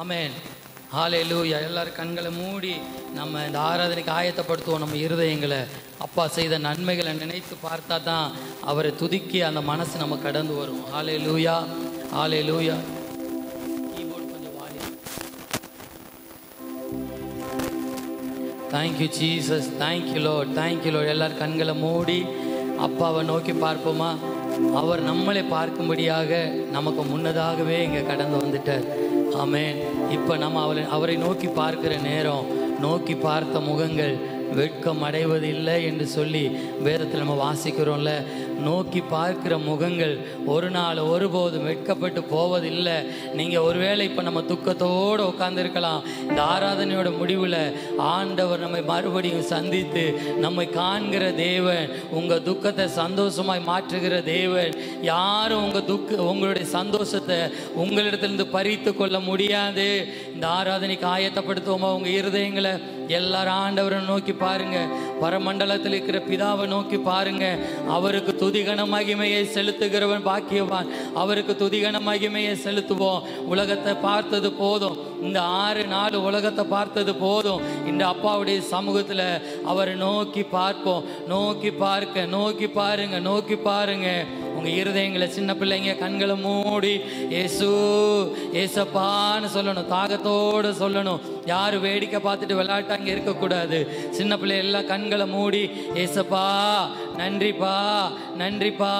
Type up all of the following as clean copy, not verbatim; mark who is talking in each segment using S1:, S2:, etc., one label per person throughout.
S1: ஆமென். ஹல்லேலூயா. எல்லாரும் கண்களை மூடி நம்ம இந்த ஆராதனைக்கு ஆயத்தப்படுத்துவோம். நம்ம இருதயங்களை அப்பா செய்த நன்மைகளை நினைத்து பார்த்தா தான் அவரை துதிக்கி அந்த மனசு நம்ம கடந்து வரும். ஹல்லேலூயா, ஹல்லேலூயா. கீபோர்டு கொஞ்சம் வாலி. Thank you Jesus, thank you Lord, thank you Lord. எல்லாரும் கண்களை மூடி அப்பாவை நோக்கி பார்ப்போமா? அவர் நம்மளை பார்க்கும்படியாக நமக்கு முன்னதாகவே இங்கே கடந்து வந்துட்டார். ஆமென். இப்போ நம்ம அவரை நோக்கி பார்க்கிற நேரம், நோக்கி பார்த்த முகங்கள் வெட்கம் அடைவதில்லை என்று சொல்லி வேதத்தில் நம்ம வாசிக்கிறோம்ல. நோக்கி பார்க்கிற முகங்கள் ஒரு நாள் ஒருபோதும் வெட்கப்பட்டு போவதில்லை. நீங்கள் ஒருவேளை இப்போ நம்ம துக்கத்தோடு உட்கார்ந்துருக்கலாம். இந்த ஆராதனையோட முடிவில் ஆண்டவர் நம்மை மறுபடியும் சந்தித்து நம்மை காண்கிற தேவன், உங்கள் துக்கத்தை சந்தோஷமாய் மாற்றுகிற தேவன். யாரும் உங்களுடைய சந்தோஷத்தை உங்களிடத்திலிருந்து பறித்து கொள்ள முடியாது. இந்த ஆராதனைக்கு ஆயத்தப்படுத்துவோமா? உங்கள் இருதயங்களை எல்லாரும் ஆண்டவரை நோக்கி பாருங்க. பரமண்டலத்தில் இருக்கிற பிதாவை நோக்கி பாருங்க. அவருக்கு துதிகன மகிமையை செலுத்துகிறவன் பாக்கியவான். அவருக்கு துதிகன மகிமையை செலுத்துவோம். உலகத்தை பார்த்தது போதும், இந்த 6 நாள் உலகத்தை பார்த்தது போதும். இந்த அப்பாவுடைய சமூகத்தில் அவரை நோக்கி பார்ப்போம். நோக்கி பார்க்க, நோக்கி பாருங்க, நோக்கி பாருங்க. உங்க இருதயங்களை சின்ன பிள்ளைங்க கண்களை மூடி ஏசு ஏசப்பான்னு சொல்லணும், தாகத்தோடு சொல்லணும். யாரும் வேடிக்கை பார்த்துட்டு விளையாட்டு அங்கே இருக்கக்கூடாது. சின்ன பிள்ளை எல்லாம் கண்களை மூடி ஏசப்பா நன்றிப்பா, நன்றிப்பா,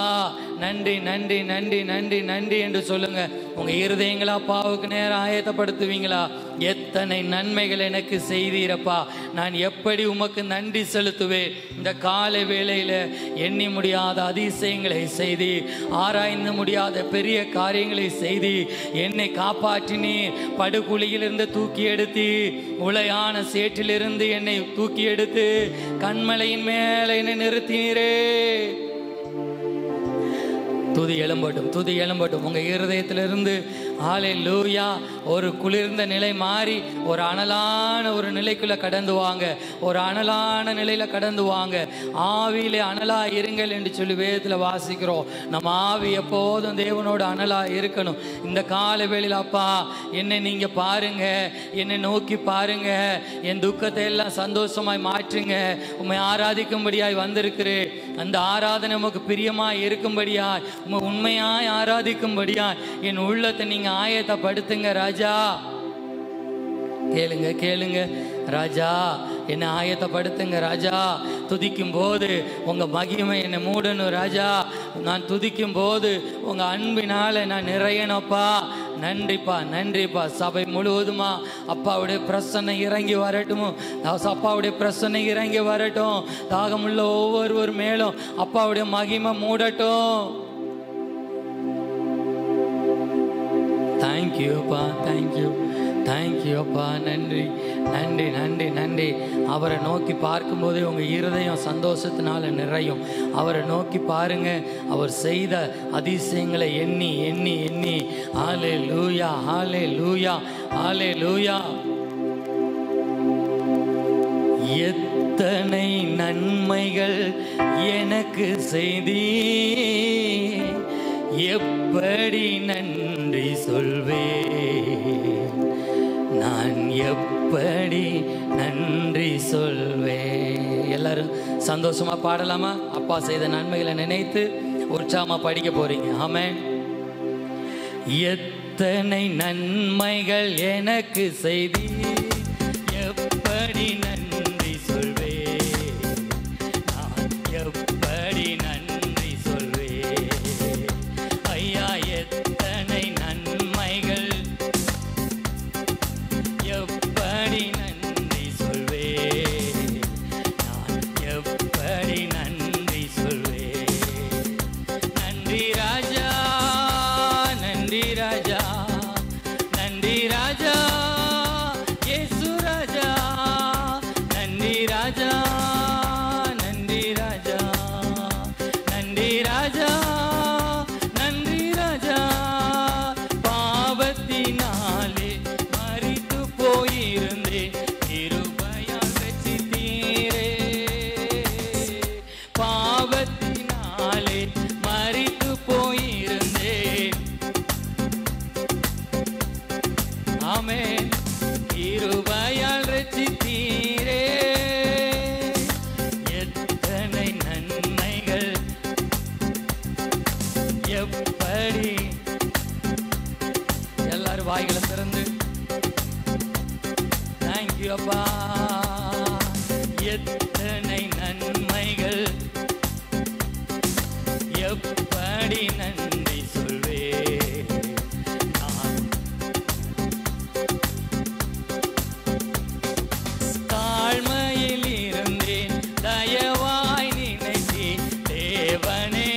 S1: நன்றி நன்றி நன்றி நன்றி நன்றி என்று சொல்லுங்க. உங்க இருதயங்களா அப்பாவுக்கு நேரம் ஆயத்தப்படுத்துவீங்களா? எத்தனை நன்மைகள் எனக்கு செய்தீரப்பா, நான் எப்படி உமக்கு நன்றி செலுத்துவேன். இந்த காலை வேளையில எண்ணி முடியாத அதிசயங்களை செய்தி, ஆராய்ந்து முடியாத பெரிய காரியங்களை செய்தி, என்னை காப்பாற்றினீர். படுகுழியிலிருந்து தூக்கி எடுத்து, உளையான சேற்றிலிருந்து என்னை தூக்கி எடுத்து கண்மலையின் மேலே என்னை நிறுத்தினீரே. துதி எழும்பட்டும், துதி எழும்பட்டும் உங்க இருதயத்திலிருந்து. ஹல்லேலூயா. ஒரு குளிர்ந்த நிலை மாறி ஒரு அனலான ஒரு நிலைக்குள்ள கடந்து வாங்க. ஒரு அனலான நிலையில கடந்து வாங்க. ஆவியிலே அனலா இருங்கள் என்று சொல்லி வேதத்தில் வாசிக்கிறோம். நம்ம ஆவி எப்போதும் தேவனோட அனலா இருக்கணும். இந்த கால வேளையில் அப்பா என்னை நீங்க பாருங்க, என்னை நோக்கி பாருங்க. என் துக்கத்தை எல்லாம் சந்தோஷமாய் மாற்றுங்க. உம்மை ஆராதிக்கும்படியாய் வந்திருக்கிறேன். அந்த ஆராதனை உமக்கு பிரியமாய் இருக்கும்படியாய், உண்மையாய் ஆராதிக்கும்படியாய் என் உள்ளத்தை நீங்க ஆயத்தப்படுத்துங்க ராஜா. கேளுங்க கேளுங்க ராஜா, என்னை ஆயத்தப்படுத்துங்க ராஜா. துதிக்கும் போது உங்க மகிமை என்னை மூடணும் ராஜா. நான் துதிக்கும் போது உங்க அன்பினால நான் நிறையணும்ப்பா. நன்றிப்பா, நன்றிப்பா. சபை முழுவதுமா அப்பாவுடைய பிரசன்னை இறங்கி வரட்டும். அப்பாவுடைய பிரசன்னை இறங்கி வரட்டும். தாகமுள்ள ஒவ்வொருவர் மேலும் அப்பாவுடைய மகிமை மூடட்டும். தேங்க்யூப்பா, தேங்க்யூ, தேங்க்யூப்பா. நன்றி நன்றி நன்றி நன்றி. அவரை நோக்கி பார்க்கும்போதே உங்கள் இருதயம் சந்தோஷத்தினால நிறையும். அவரை நோக்கி பாருங்க. அவர் செய்த அதிசயங்களை எண்ணி எண்ணி எண்ணி ஹல்லேலூயா, ஹல்லேலூயா, ஹல்லேலூயா. எத்தனை நன்மைகள் எனக்கு செய்தி, எப்படி நன்றி சொல்வே, நான் எப்படி நன்றி சொல்வே. எல்லாரும் சந்தோஷமா பாடலாமா? அப்பா செய்த நன்மைகளை நினைத்து உற்சாகமா படிக்க போறீங்க. ஆமென். எத்தனை நன்மைகள் எனக்கு செய்தி, எப்படி நன்றி சொல்வே, நான் எப்படி நன்றி சொல்வே. ஐயா எத்தனை நன்மைகள், எப்படி நன்றி சொல்வே, நான் எப்படி நன்றி சொல்வே. நன்றி ராஜா, நன்றி ராஜா, நன்றி ராஜா, இயேசு ராஜா. நன்றி ராஜா, நன்றி ராஜா, நன்றி ராஜா, நன்றி ராஜா. பாவத்தினாலே மரித்து போயிருந்தேன், கிருபையால் ரட்சித்தீரே. பாவத்தினாலே மரித்து போயிருந்தேன். ஆமென். வாய்களை திறந்து தேங்க்யூ அப்பா. எத்தனை நன்மைகள், எப்படி நன்றி சொல்வே. நான் தாழ்மையில் இருந்தேன், தயவாய் நினைத்தி தேவனே.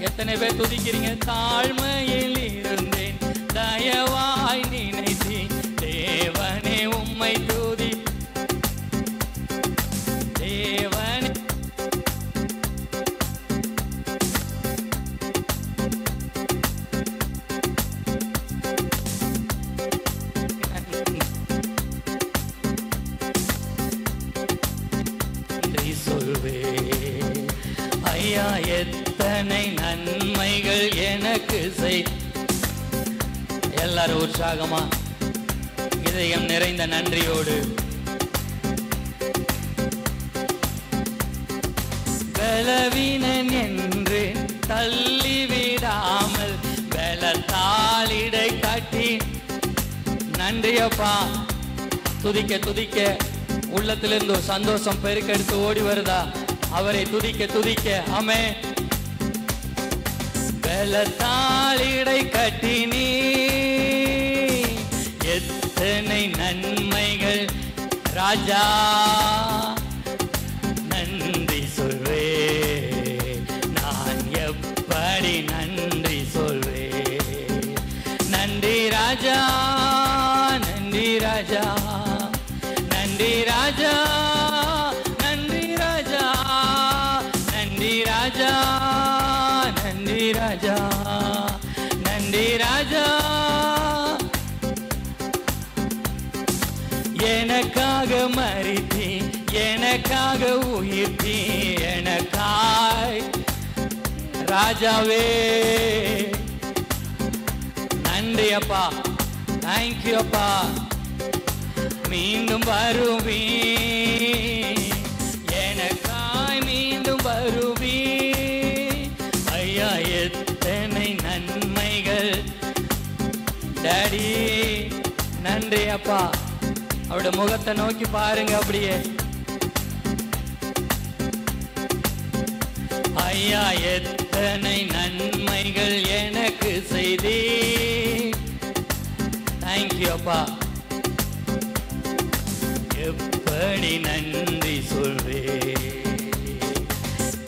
S1: எத்தனை பேர் துதிக்கிறீங்க? தாழ்மையில் இருந்தேன், தயவாய் நினைத்தி தேவனே உம்மை துதி. தேவனே நன்றி சொல்வே. ஐயா எத்தனை நன்மைகள் எனக்கு செய். எல்லாரும் உற்சாகமா இதயம் நிறைந்த நன்றியோடு பலவீனன் என்று தள்ளிவிடாமல் பலத்தாளிடை காட்டி. நன்றியப்பா. துதிக்க துதிக்க உள்ளத்திலிருந்து ஒரு சந்தோஷம் பெருக்கெடுத்து ஓடி வருதா? அவரை துதிக்க துதிக்க. ஆமென். பலத்தாளிடை கட்டினீ, எத்தனை நன்மைகள் ராஜா. நன்றி சொல்வே. நான் எப்படி நன்றி சொல்வே. நன்றி ராஜா, நன்றி ராஜா, நன்றி ராஜா, நன்றி ராஜா, நன்றி ராஜா, நன்றி ராஜா, நன்றி ராஜா. எனக்காக மரித்தி, எனக்காக உயிர்த்தி, எனக்காய் ராஜாவே. நன்றி அப்பா. தேங்க்யூ அப்பா. மீண்டும் வருவி, எனக்காய் மீண்டும் வருவி. ஐயா எத்தனை நன்மைகள் டாடி. நன்றி அப்பா. அவருடைய முகத்தை நோக்கி பாருங்க அப்படியே. ஐயா எத்தனை நன்மைகள் எனக்கு செய்தி. தேங்க்யூ அப்பா. எப்படி நன்றி சொல்வே.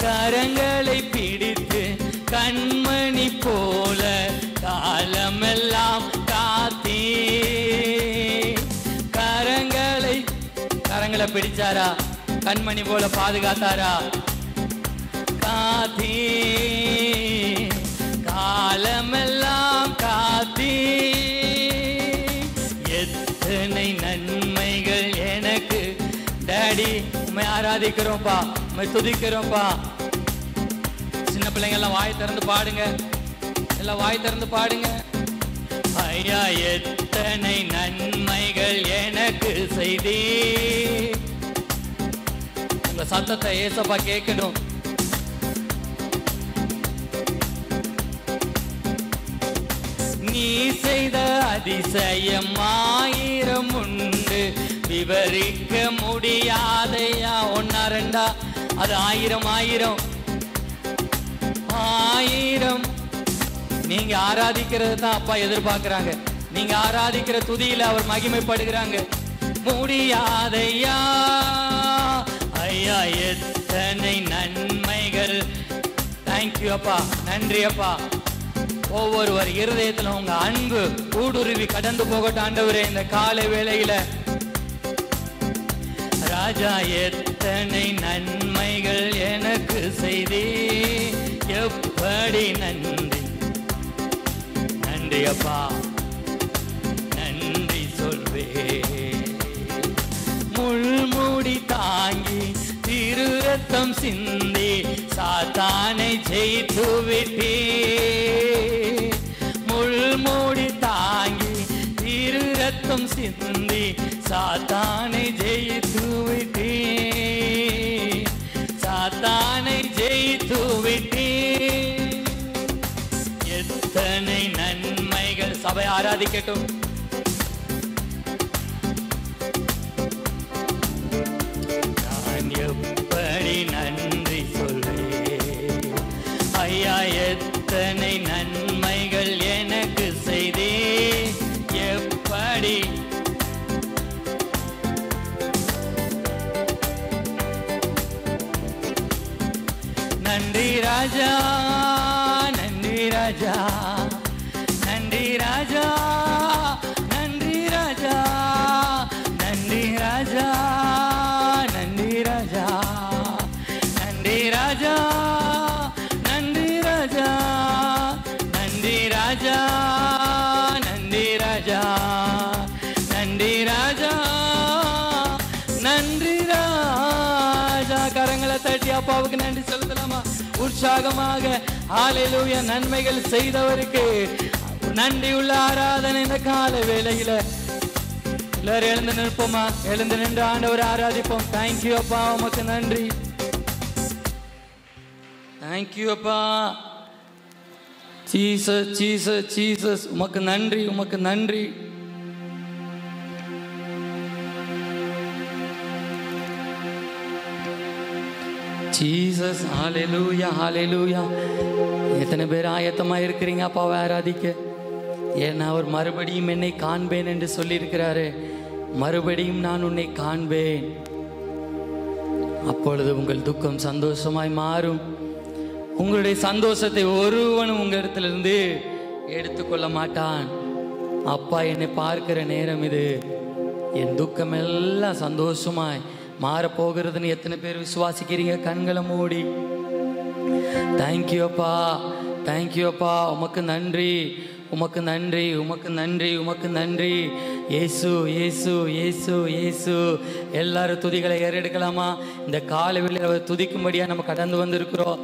S1: கரங்களை பிடித்து கண்மணி போல காலமெல்லாம் காத்தீ. கரங்களை பிடிச்சாரா? கண்மணி போல பாதுகாத்தாரா? காத்தீ. காலமெல்லாம் காத்தீ. எத்தனை நன்மைகள் எனக்கு டாடி. உண்மை ஆராதிக்கிறோம்ப்பா, உண்மை துதிக்கிறோம்ப்பா. சின்ன பிள்ளைங்க எல்லாம் வாய் திறந்து பாடுங்க. எல்லாம் வாய் திறந்து பாடுங்க. ஐயா எத்தனை நன்மைகள் எனக்கு செய்தி. உங்க சத்தத்தை ஏசப்பா கேட்கணும். நீ செய்த அதிசயம் ஆயிரம் உண்டு, விவரிக்க முடியாதையா. ஒன்னா ரெண்டா, அது ஆயிரம் ஆயிரம் ஆயிரம். நீங்க ஆராதிக்கிறது தான் அப்பா எதிர்பார்க்கிறாங்க. நீங்க ஆராதிக்கிற துதியில அவர் மகிமைப்படுகிறாங்க. முடியாதையா. ஐயா எத்தனை நன்மைகள். தேங்க்யூ அப்பா. நன்றி அப்பா. ஒவ்வொருவர் இருதயத்துல உங்க அன்பு ஊடுருவி கடந்து போகட்டும் ஆண்டவரே இந்த காலை வேளையில. ராஜா எத்தனை நன்மைகள் எனக்கு செய்தி. எப்படி நன்றி. நன்றி அப்பா. நன்றி சொல்வே. முள்முடி தாங்கி திரு ரத்தம் சிந்தி சாத்தானை ஜெயித்து விட்டே. முள்முடி தாங்கி திரு ரத்தம் சிந்தி சாத்தானை ஜெயித்து விட்டே. சாத்தானை ஜெயித்து விட்டே. எத்தனை நன்மைகள் அப்பாவை ஆராதிக்கட்டும். நான் எப்படி நன்றி சொல்வேன் ஐயா, எத்தனை நன்மைகள் எனக்கு செய்தே. எப்படி நன்றி ராஜா, நன்றி ராஜா, நன்றி ராஜா, நன்றி ராஜா, நன்றி ராஜா, நன்றி ராஜா, நன்றி ராஜா, நன்றி ராஜா, நன்றி ராஜா, நன்றி ராஜா, நன்றி ராஜா, நன்றி ராஜா. கரங்களை தட்டி அப்பாவுக்கு நன்றி செலுத்தலாமா உற்சாகமாக? ஹல்லேலூயா. நன்மைகள் செய்தவருக்கு நன்றி உள்ள ஆராதனை இந்த கால வேளையில எல்லாரும் எழுந்து நிற்போமா? எழுந்து நின்று ஆண்டவரை ஆராதிப்போம். தேங்க்யூ அப்பா, உமக்கு நன்றி. தேங்க்யூ அப்பா. ஜீசஸ் ஜீசஸ் ஜீசஸ், உமக்கு நன்றி, உமக்கு நன்றி. ஜீசஸ். ஹல்லேலூயா, ஹல்லேலூயா. எத்தனை பேர் ஆயத்தமாக இருக்கிறீங்க அப்பாவை ஆராதிக்க? ஏன்னா அவர் மறுபடியும் என்னை காண்பேன் என்று சொல்லியிருக்கிறாரு. மறுபடியும் நான் உன்னை காண்பேன், அப்பொழுது உங்கள் துக்கம் சந்தோஷமாய் மாறும். உங்களுடைய சந்தோஷத்தை ஒருவனும் உங்கள் இடத்திலிருந்து எடுத்துக்கொள்ள மாட்டான். அப்பா என்னை பார்க்கிற நேரம் இது, என் துக்கம் எல்லாம் சந்தோஷமாய் மாறப்போகிறதுன்னு எத்தனை பேர் விசுவாசிக்கிறீங்க? கண்களை மூடி. தேங்க்யூ அப்பா, தேங்க்யூ அப்பா, உமக்கு நன்றி, உமக்கு நன்றி, உமக்கு நன்றி, உமக்கு நன்றி. இயேசு இயேசு இயேசு இயேசு. எல்லாரும் துதிகளை ஏறெடுக்கலாமா? இந்த காலையில் அவர் துதிக்கும்படியாக நம்ம கடந்து வந்திருக்கிறோம்.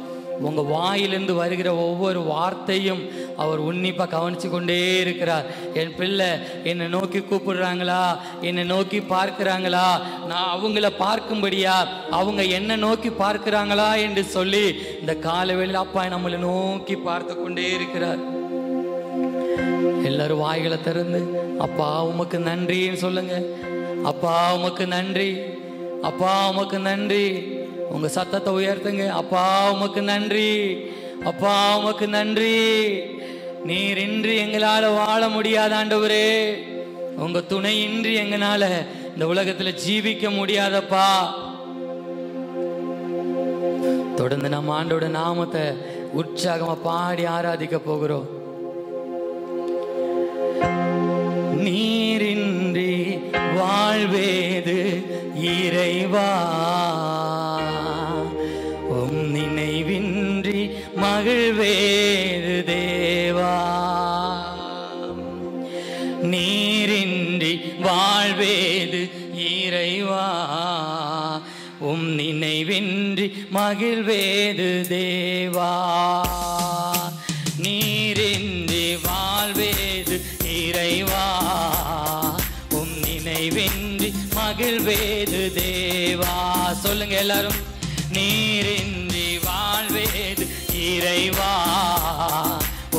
S1: உங்கள் வாயிலிருந்து வருகிற ஒவ்வொரு வார்த்தையும் அவர் உன்னிப்பாக கவனித்து கொண்டே இருக்கிறார். என் பிள்ளை என்னை நோக்கி கூப்பிடுறாங்களா, என்னை நோக்கி பார்க்குறாங்களா, நான் அவங்கள பார்க்கும்படியா, அவங்க என்னை நோக்கி பார்க்குறாங்களா என்று சொல்லி இந்த காலைவேளையில் அப்பா நம்மளை நோக்கி பார்த்து கொண்டே இருக்கிறார். எல்லாரும் வாய்களை திறந்து அப்பா உமக்கு நன்றின்னு சொல்லுங்க. அப்பா உமக்கு நன்றி, அப்பா உமக்கு நன்றி. உங்க சத்தத்தை உயர்த்துங்க. அப்பா உமக்கு நன்றி, அப்பா உமக்கு நன்றி. நீர் இன்றி எங்களால வாழ முடியாத ஆண்டவரே, உங்க துணை இன்றி எங்களால இந்த உலகத்துல ஜீவிக்க முடியாதப்பா. தொடர்ந்து நம்ம ஆண்டோட நாமத்தை உற்சாகமா பாடி ஆராதிக்க போகிறோம். நீரின்றி வாழ்வேது இறைவா, உம் நினைவின்றி மகிழ்வேது தேவா. நீரின்றி வாழ்வேது இறைவா, உம் நினைவின்றி மகிழ்வேது தேவா. நீரின்றி வாழ்வேது இறைவா, உம் நினைவின்றி மகிழ்வேது தேவா. சொல்லுங்க எல்லாரும். நீரின்றி வாழ்வேது இறைவா,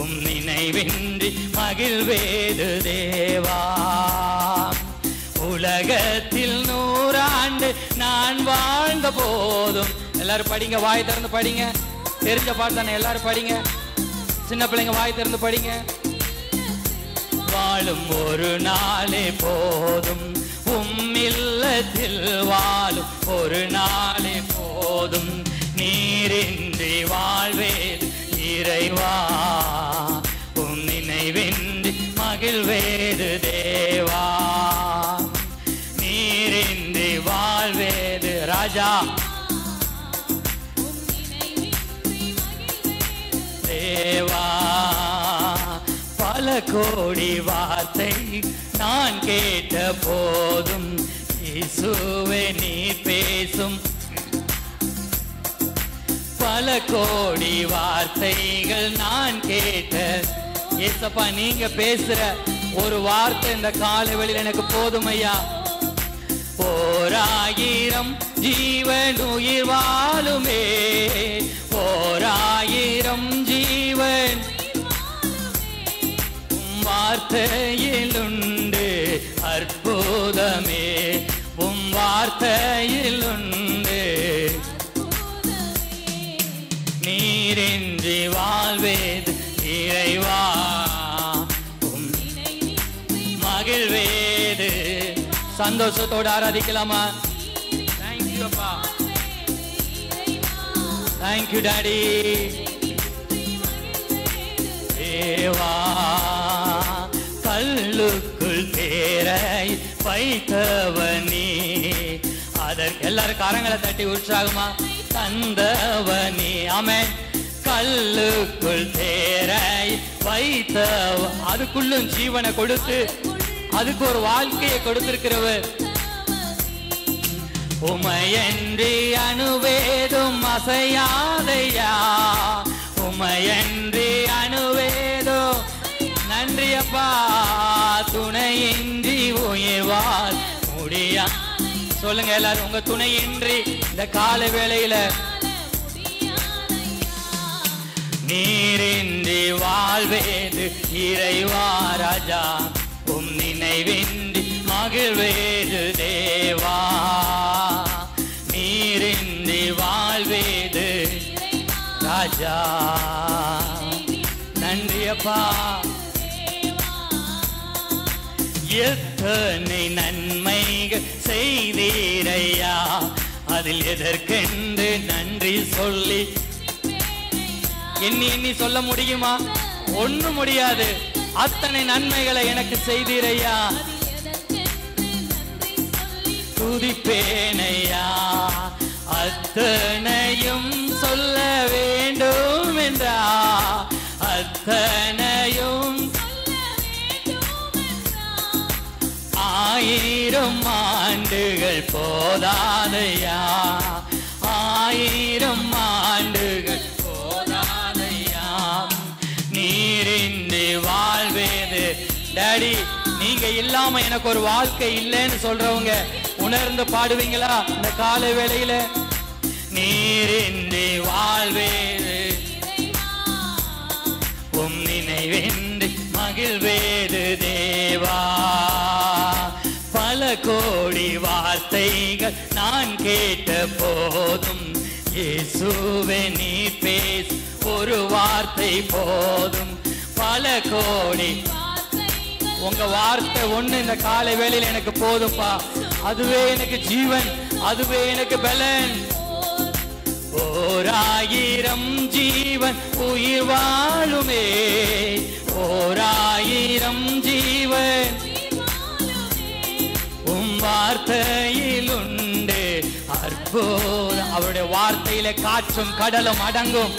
S1: உம் நினைவின்றி மகிழ்வேது தேவா. உலகத்தில் 100 ஆண்டு நான் வாழ்ந்த போதும். எல்லாரும் படிங்க, வாய் திறந்து படிங்க. தெரிஞ்ச பாட்டு தானே, எல்லாரும் படிங்க. சின்ன பிள்ளைங்க வாய் திறந்து படிங்க. வாழும் ஒரு நாளே போதும், உம் இல்லத்தில் வாழும் ஒரு நாளே போதும். நீரின்றி வாழ்வேது இறைவா, உம் நினைவின்றி மகிழ்வேது தேவா. நீரின்றி வாழ்வேது ராஜா தேவா. பல கோடி வார்த்தை நான் கேட்ட போதும், இயேசுவே நீ பேசும். பல கோடி வார்த்தைகள் நான் கேட்ட ஏசப்பா, நீங்க பேசுற ஒரு வார்த்தை இந்த காலைவெளியில் எனக்கு போதும் ஐயா. 1000 ஜீவன் உயிர் வாழுமே, 1000 ஜீவன் வார்த்தையில் உண்டு அற்புதமே, உம் வார்த்தையில் உண்டு. நீரின்றி வாழ்வேது இறைவா, உம் மகிழ்வேது. சந்தோஷத்தோடு ஆராதிக்கலாமா? தேங்க்யூ அப்பா, தேங்க்யூ டாடி. தேவா கல்லுக்குள் தேரை வைத்தவனே, அதற்கு எல்லாரும் கரங்களை தட்டி உற்சாகமா தந்தவனே. ஆமென். கல்லுக்குள் தேரை வைத்தவ, அதுக்குள்ளும் ஜீவனை கொடுத்து அதுக்கு ஒரு வாழ்க்கையை கொடுத்திருக்கிறவர். உமையன்றி அணுவேதும் அசையாதையா, உமையன்றி அணுவேதும். நன்றி அப்பா. துணையின்றி உயிர் வாழ முடியா. சொல்லுங்க எல்லாரும், உங்க துணையின்றி இந்த கால வேளையில. நீரின்றி வாழ்வேது இறைவா ராஜா, உம் நினைவின்றி மகிழ்வேது தேவா. நீரின்றி வாழ்வேது ராஜா. நன்றி அப்பா. எத்தனை நன்மைகள் செய்தீரையா, அதில் எதற்கென்று நன்றி சொல்லி எண்ணி சொல்ல முடியுமா? ஒண்ணும் முடியாது. அத்தனை நன்மைகளை எனக்கு செய்தீரையா, துதிப்பேனையா. அத்தனையும் சொல்ல வேண்டும் என்றா, அத்தனையும். ஆயிரம் ஆண்டுகள் போதாதையா, ஆயிரம் ஆண்டுகள் போதாதையா. நீரின்றி வாழ்வேது. டாடி, நீங்க இல்லாம எனக்கு ஒரு வாழ்க்கை இல்லைன்னு சொல்றவங்க உணர்ந்து பாடுவீங்களா இந்த காலை வேளையில? நீரின்றி வாழ்வேது, உம் நினைவின்றி மகிழ்வேது தேவா. பல கோடி வார்த்தைகள் நான் கேட்ட போதும், இயேசுவே நீ பேச ஒரு வார்த்தை போதும். பல கோடி உங்க வார்த்தை ஒண்ணு இந்த காலை வேளையில் எனக்கு போதும்பா. அதுவே எனக்கு ஜீவன், அதுவே எனக்கு பலன். ஓராயிரம் ஜீவன் உயிர் வாழுமே, ஓராயிரம் ஜீவன் உம் வார்த்தையில் உண்டு அற்புதம். அவருடைய வார்த்தையில காற்றும் கடலும் அடங்கும்.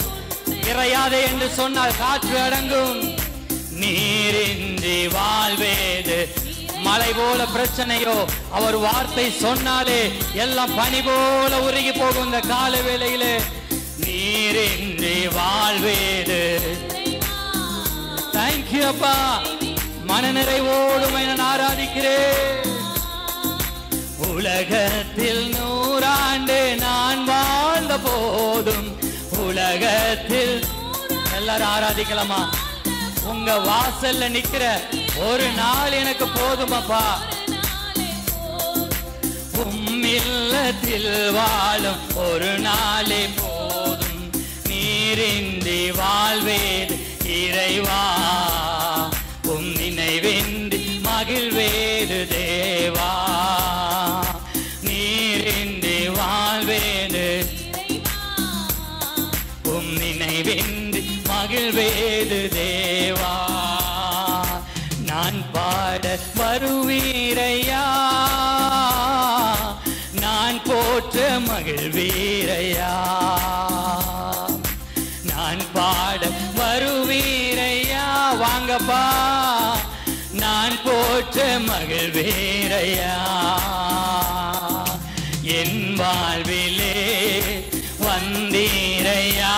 S1: இறையாதே என்று சொன்னால் காற்று அடங்கும். நீரின்றி வாழ்வேது. மலை போல பிரச்சனையோ அவர் வார்த்தை சொன்னாலே எல்லாம் பனி போல உருகி போகும் இந்த கால வேளையில. நீரின்றி வாழ்வேது. தேங்க்யூ அப்பா. மனநிறைவோடு நான் ஆராதிக்கிறேன். உலகத்தில் 100 ஆண்டு நான் வாழ்ந்த போதும், உலகத்தில் எல்லாரும் ஆராதிக்கலாமா? உங்க வாசல்ல நிக்கிற ஒரு நாள் எனக்கு போதும் அப்பா. உம்மில்லத்தில் வாழும் ஒரு நாளே போதும். நீரின்றி வாழ்வேது இறைவா, உம் நினைவின்றி மகிழ்வேது தேவா. நீரின்றி வாழ்வேது, உம் நினைவின்றி மகிழ்வேது தேவா. நான் பாட வருவீரையா, நான் போற்ற மகிழ்வீரையா. நான் பாட வருவீரையா, வாங்கப்பா. நான் போற்ற மகிழ்வீரையா. என் வாழ்விலே வந்தீரையா,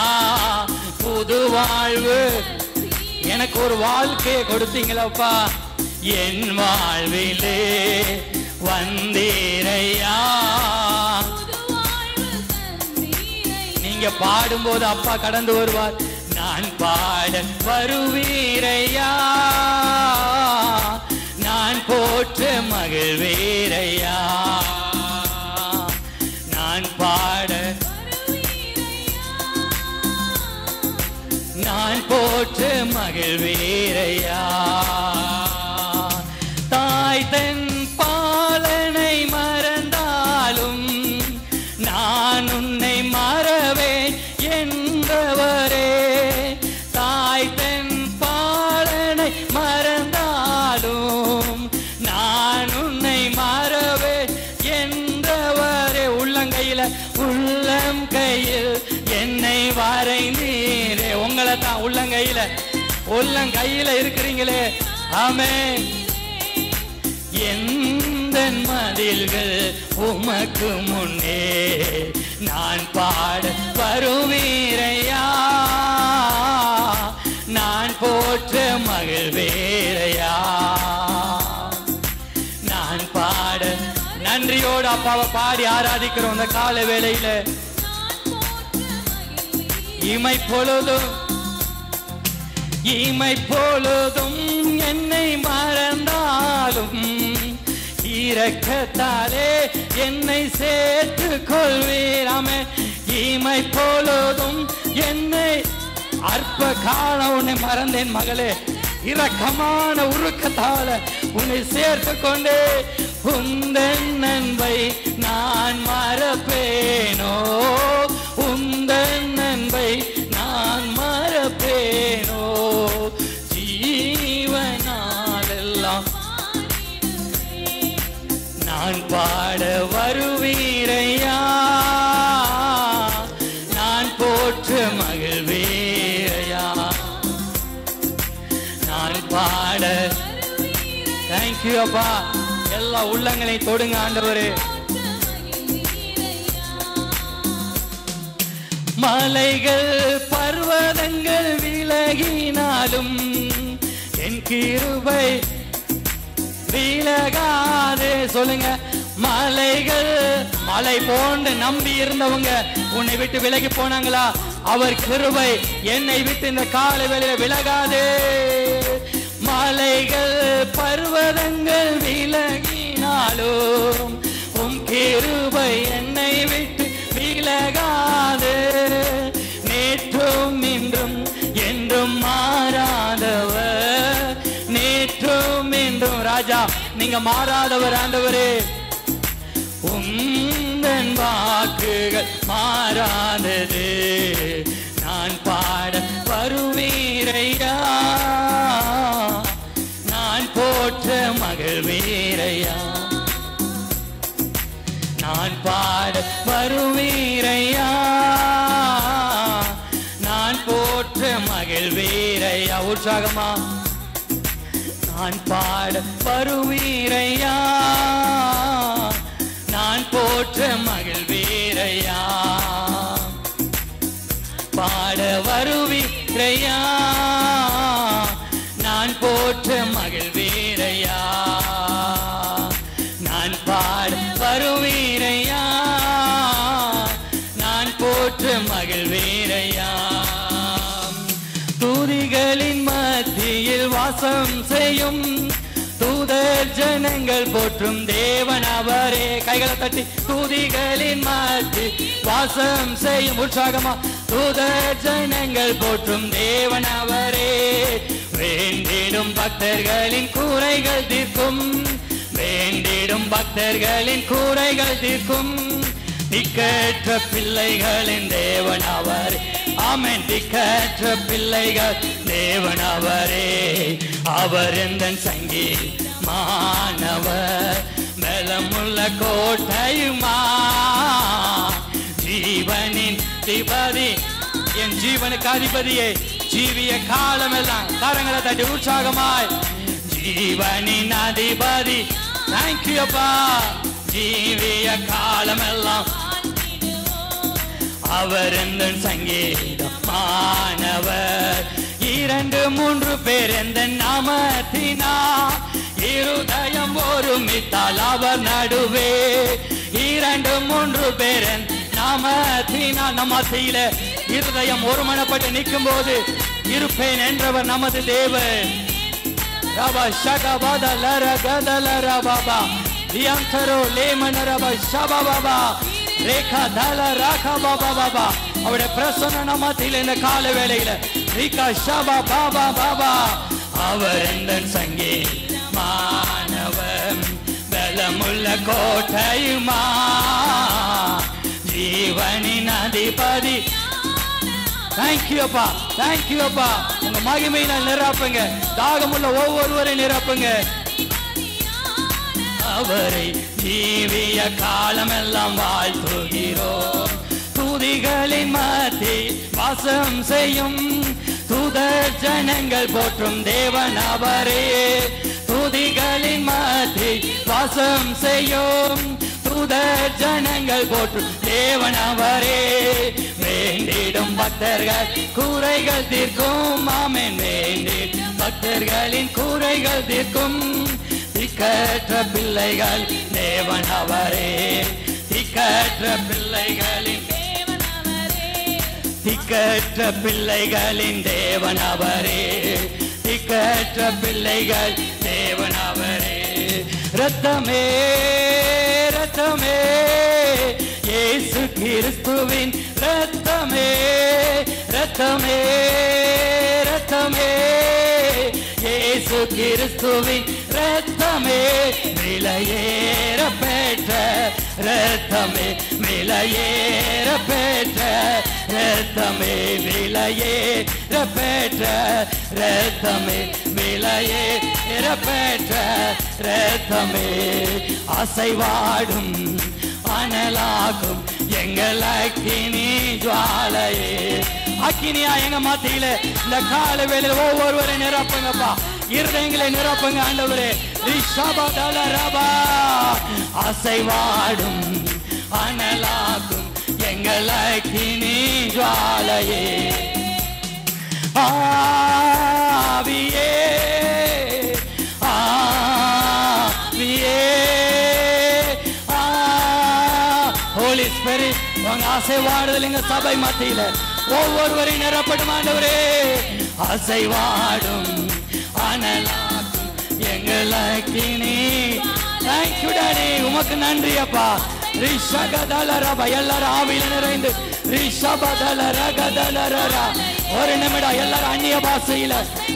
S1: புது வாழ்வு எனக்கு ஒரு வாழ்க்கையை கொடுத்தீங்களப்பா. என் வாழ்விலே வந்தீரையா. நீங்க பாடும்போது அப்பா கடந்து வருவார். நான் பாட வருவீரையா, மகிழ்வீரையா. தாய் தன் பாலனை மறந்தாலும் நான் உன்னை மறவேன் என்றவரே. தாய் தன் பாலனை மறந்தாலும் நான் உன்னை மறவேன் என்றவரே. உள்ளம் கையில் என்னை வரைந்தீரே. உங்களை தான் உள்ளங்கையில இருக்கிறீங்களே. ஆமென். எந்த மதில்கள் உமக்கு முன்னே நான் பாட வருவீரையா. நான் போற்ற மகிழ்வேரையா. நான் பாட நன்றியோடு அப்பாவை பாடி ஆராதிக்கிறோம். அந்த கால வேளையில இமை பொழுதும் என்னை மறந்தாலும் இரக்கத்தாலே என்னை சேர்த்து கொள்வீராமே. இமை பொழுதும் என்னை அற்ப காலம் உன்னை மறந்தேன் மகளே. இரக்கமான உருக்கத்தால உன்னை சேர்த்து கொண்டே. உந்தன் அன்பை நான் மறப்பேனோ. உந்தன் அன்பை நான் மறப்பேனோ. ஜீவனாலெல்லாம் நான் பாட வருவீரையா. நான் போற்ற மகிழ்வீரையா. நான் பாட. தேங்க்யூ அப்பா. எல்லா உள்ளங்களை தொடுங்க ஆண்டவரே. மலைகள் பர்வதங்கள் விலகினாலும் என் கிருபை விலகாதே. சொல்லுங்க. மலை போன்று நம்பி இருந்தவங்க உன்னை விட்டு விலகி போனாங்களா? அவர் கிருபை என்னை விட்டு இந்த கால வேளையில விலகாதே. மலைகள் பர்வதங்கள் விலகினாலும் உம் கிருபை என்னை விட்டு விலகாதே. நேற்றும் இன்றும் என்றும் மாறாதவர். நேற்றும் இன்றும் ராஜா நீங்க மாறாதவர் ஆண்டவரே. உந்தன் வாக்குகள் மாறாதது. நான் பாட வருவீரையா. நான் போற்ற மகிழ்வீரையா. நான் பாட வருவீரையா. நான் போற்ற மகிழ்வீரையா. உற்சாகமா. நான் பாட வருவீரையா. நான் போற்ற மகிழ்வீரையா. பாட வருவீரையா. நான் போற்ற மகிழ்வீரையா. நான் பாட வருவீரையா. நான் போற்ற மகிழ்வீரையா. துதிகளின் மத்தியில் வாசம் செய்யும் தூதர் ஜனங்கள் போற்றும் தேவன் அவரே. கைகளை தட்டி. துதிகளின் மத்தியில் வாசம் செய்யும். உற்சாகமா. தூதர் ஜனங்கள் போற்றும் தேவன் அவரே. வேண்டிடும் பக்தர்களின் கூரைகள் தீர்க்கும். வேண்டிடும் பக்தர்களின் கூரைகள் தீர்க்கும். திக்கற்ற பிள்ளைகளின் தேவன் அவரே. ஆமென். திக்கற்ற பிள்ளைகள் தேவன் அவரே. அவர் எந்தன் சங்கீதமானவர். பலமுள்ள கோட்டையுமா. ஜீவனின் அதிபதி. என் ஜீவனுக்கு அதிபதியே. ஜீவிய காலம் எல்லாம் கரங்களை தட்டி உற்சாகமாய். ஜீவனின் அதிபதி. தேங்க்யூ அப்பா. ஜீவிய காலம் எல்லாம் அவர் எந்த சங்கீதமானவர். 2-3 பேர் எந்த நாமத்தினா இருதயம் ஒருமித்தால் அவர் நடுவே. 2-3 பேர் நாமத்தினா. நமத்தில இருதயம் ஒருமனப்பட்டு நிற்கும் போது இருப்பேன் என்றவர் நமது தேவன். ரபா ஷகபாத லர கதல ரபாபா தியந்தரோ லேமன ரபா ஷபாபா ரேகா தல ராகா பாபா பாபா. அவருடைய பிரசன்ன நமத்தில இந்த கால வேளையில ரிகா ஷபா பாபா பாபா. அவர் எந்தன் சங்கே மாணவன் பலமுள்ள கோட்டையுமா ஜீவனின் அதிபதி. தேங்க்யூ அப்பா, தேங்க்யூ அப்பா. உங்க மகிமையினால் நிரப்புங்க, தாகமுள்ள ஒவ்வொருவரை நிரப்புங்க. அவரை ஜீவிய காலமெல்லாம் வாழ்த்துகிறோம். துதிகளின் மத்தி வாசம் செய்யும் தூதர் ஜனங்கள் போற்றும் தேவன் அவரே. துதிகளின் மத்தி வாசம் செய்யும் தூதர் ஜனங்கள் போற்றும் தேவன் அவரே. வேண்டிடும் பக்தர்கள் கூரைகள் தீர்க்கும். ஆமென். வேண்டிடும் பக்தர்களின் கூரைகள் தீர்க்கும் திக்கற்ற பிள்ளைகள் தேவன் அவரே. திக்கற்ற பிள்ளைகளின் திக்கற்ற பிள்ளைகளின் தேவன் அவரே. திக்கற்ற பிள்ளைகள் தேவன் அவரே. ரத்தமே ரத்தமே இயேசு கிறிஸ்துவின் ரத்தமே. ரத்தமே ரத்தமே இயேசு கிறிஸ்துவின் ரத்தமே. விலையேற பெற்ற ரத்தமே. விலையேற பெற்ற ரத்தமே. விலையேற பெற்ற ரத்தமே. விலையேற பெற்ற ரத்தமே. அசைவாடும் அனலாகும் எங்கள் அக்கினி ஜுவாலையே. அக்கினியா எங்க மத்தியில இந்த கால வேளையில ஒவ்வொருவரை நிரப்புங்கப்பா. இருதயங்களை நிரப்புங்க ஆண்டவரே. ரிஷபதலரபா. அசைவாடும் அனலாகும் எங்கள் அக்கினி ஜுவாலையே. ஆவியே ஆவியே ஹோலி ஸ்பிரிட் உங்க அசைவாடுதல் எங்க சபை மத்தியில ஒவ்வொருவரையும் நிரப்படும் ஆண்டவரே. அசைவாடும் அனலாக்கும் எங்கள் அக்கினி. தேங்க்யூ டாடி, உமக்கு நன்றி அப்பா. ரிஷகதலரபா. எல்லாரும் ஆவியில நிறைந்து ரிஷபதலரகதலரா. ஒரு நிமிடம் எல்லாரும் அந்நிய பாஷையில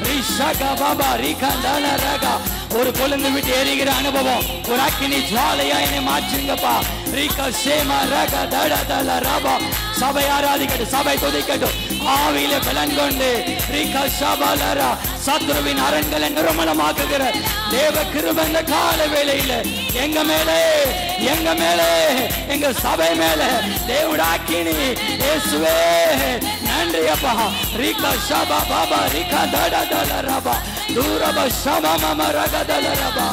S1: ரிஷகபபா ரிகதலரகா. ஒரு கொழுந்து விட்டு எரிகிற அனுபவம், ஒரு அக்கினி ஜுவாலையா என்னை மாற்றுங்கப்பா. ரிகஷேமா ரகதலரபா. சபை ஆராதிக்கட்டும், சபை துதிக்கட்டும். ஆவியில பலன் கொண்டு ரிகஷபலரா சத்ருவின் அரண்களை நிர்மலமாக்குகிற தேவ கிருபை இந்த கால வேளையில எங்க மேலே, எங்க மேலே, எங்க சபை மேல தேவடாக்கினி இயேசுவே நன்றி அப்பா. ரிகஷபா பாபா ரிகதலரபா தூரப ஷமம ரகதலரபா.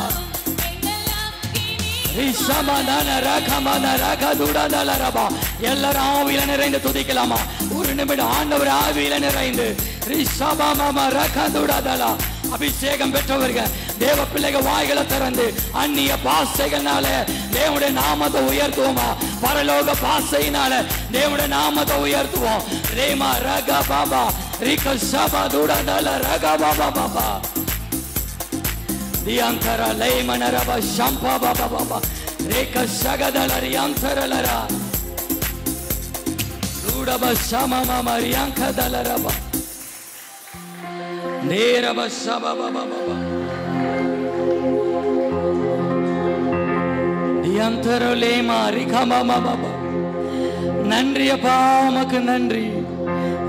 S1: எல்லாரும் ஆவியில நிறைந்து துதிக்கலாமா? ஒரு நிமிடம் ஆண்டவர் ஆவியில நிறைந்து அபிஷேகம் பெற்றவர்கள் தேவ பிள்ளைகள் வாய்களை திறந்து அந்நிய பாசைகளால தேவனுடைய நாமத்தை உயர்த்துவோமா? பரலோக பாசையினால தேவனுடைய நாமத்தை உயர்த்துவோம். ரேமா ரக பாபா ரிக சபா துடதல ரக Baba Baba Diantara Laymanaraba Shampa Baba Baba Reka Shagadala Riantarala Rudaba Shama Mama Rianka Dalaraba Neraba Shaba Baba Baba Diantara Lema Rika Mama Baba Nandriya Pamaka Nandri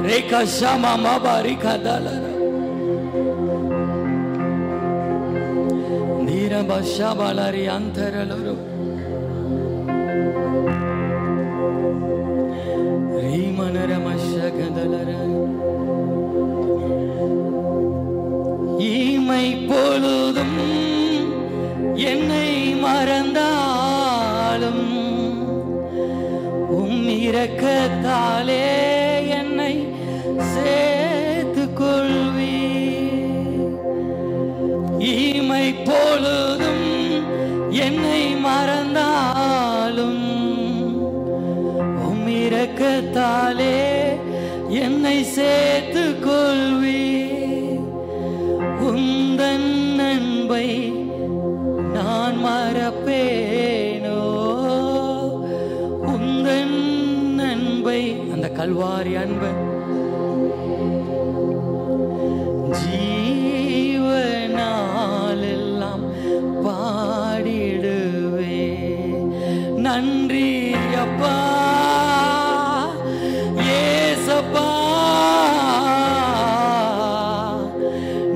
S1: Reka Shama Maba Rika Dalara Bashabalari Antaraloro Rimanaramashagadala Imai Poludum Yenai Marandalum Irakatale Yenai Setukulvi இமை பொழுதும் என்னை மறந்தாலும் உம் இரக்கத்தாலே என்னை சேர்த்துக் கொள்வீர். உந்தன் அன்பை நான் மறப்பேனோ? உந்தன் அன்பை, அந்த கல்வாரி அன்பை அப்பா, ஏசப்பா,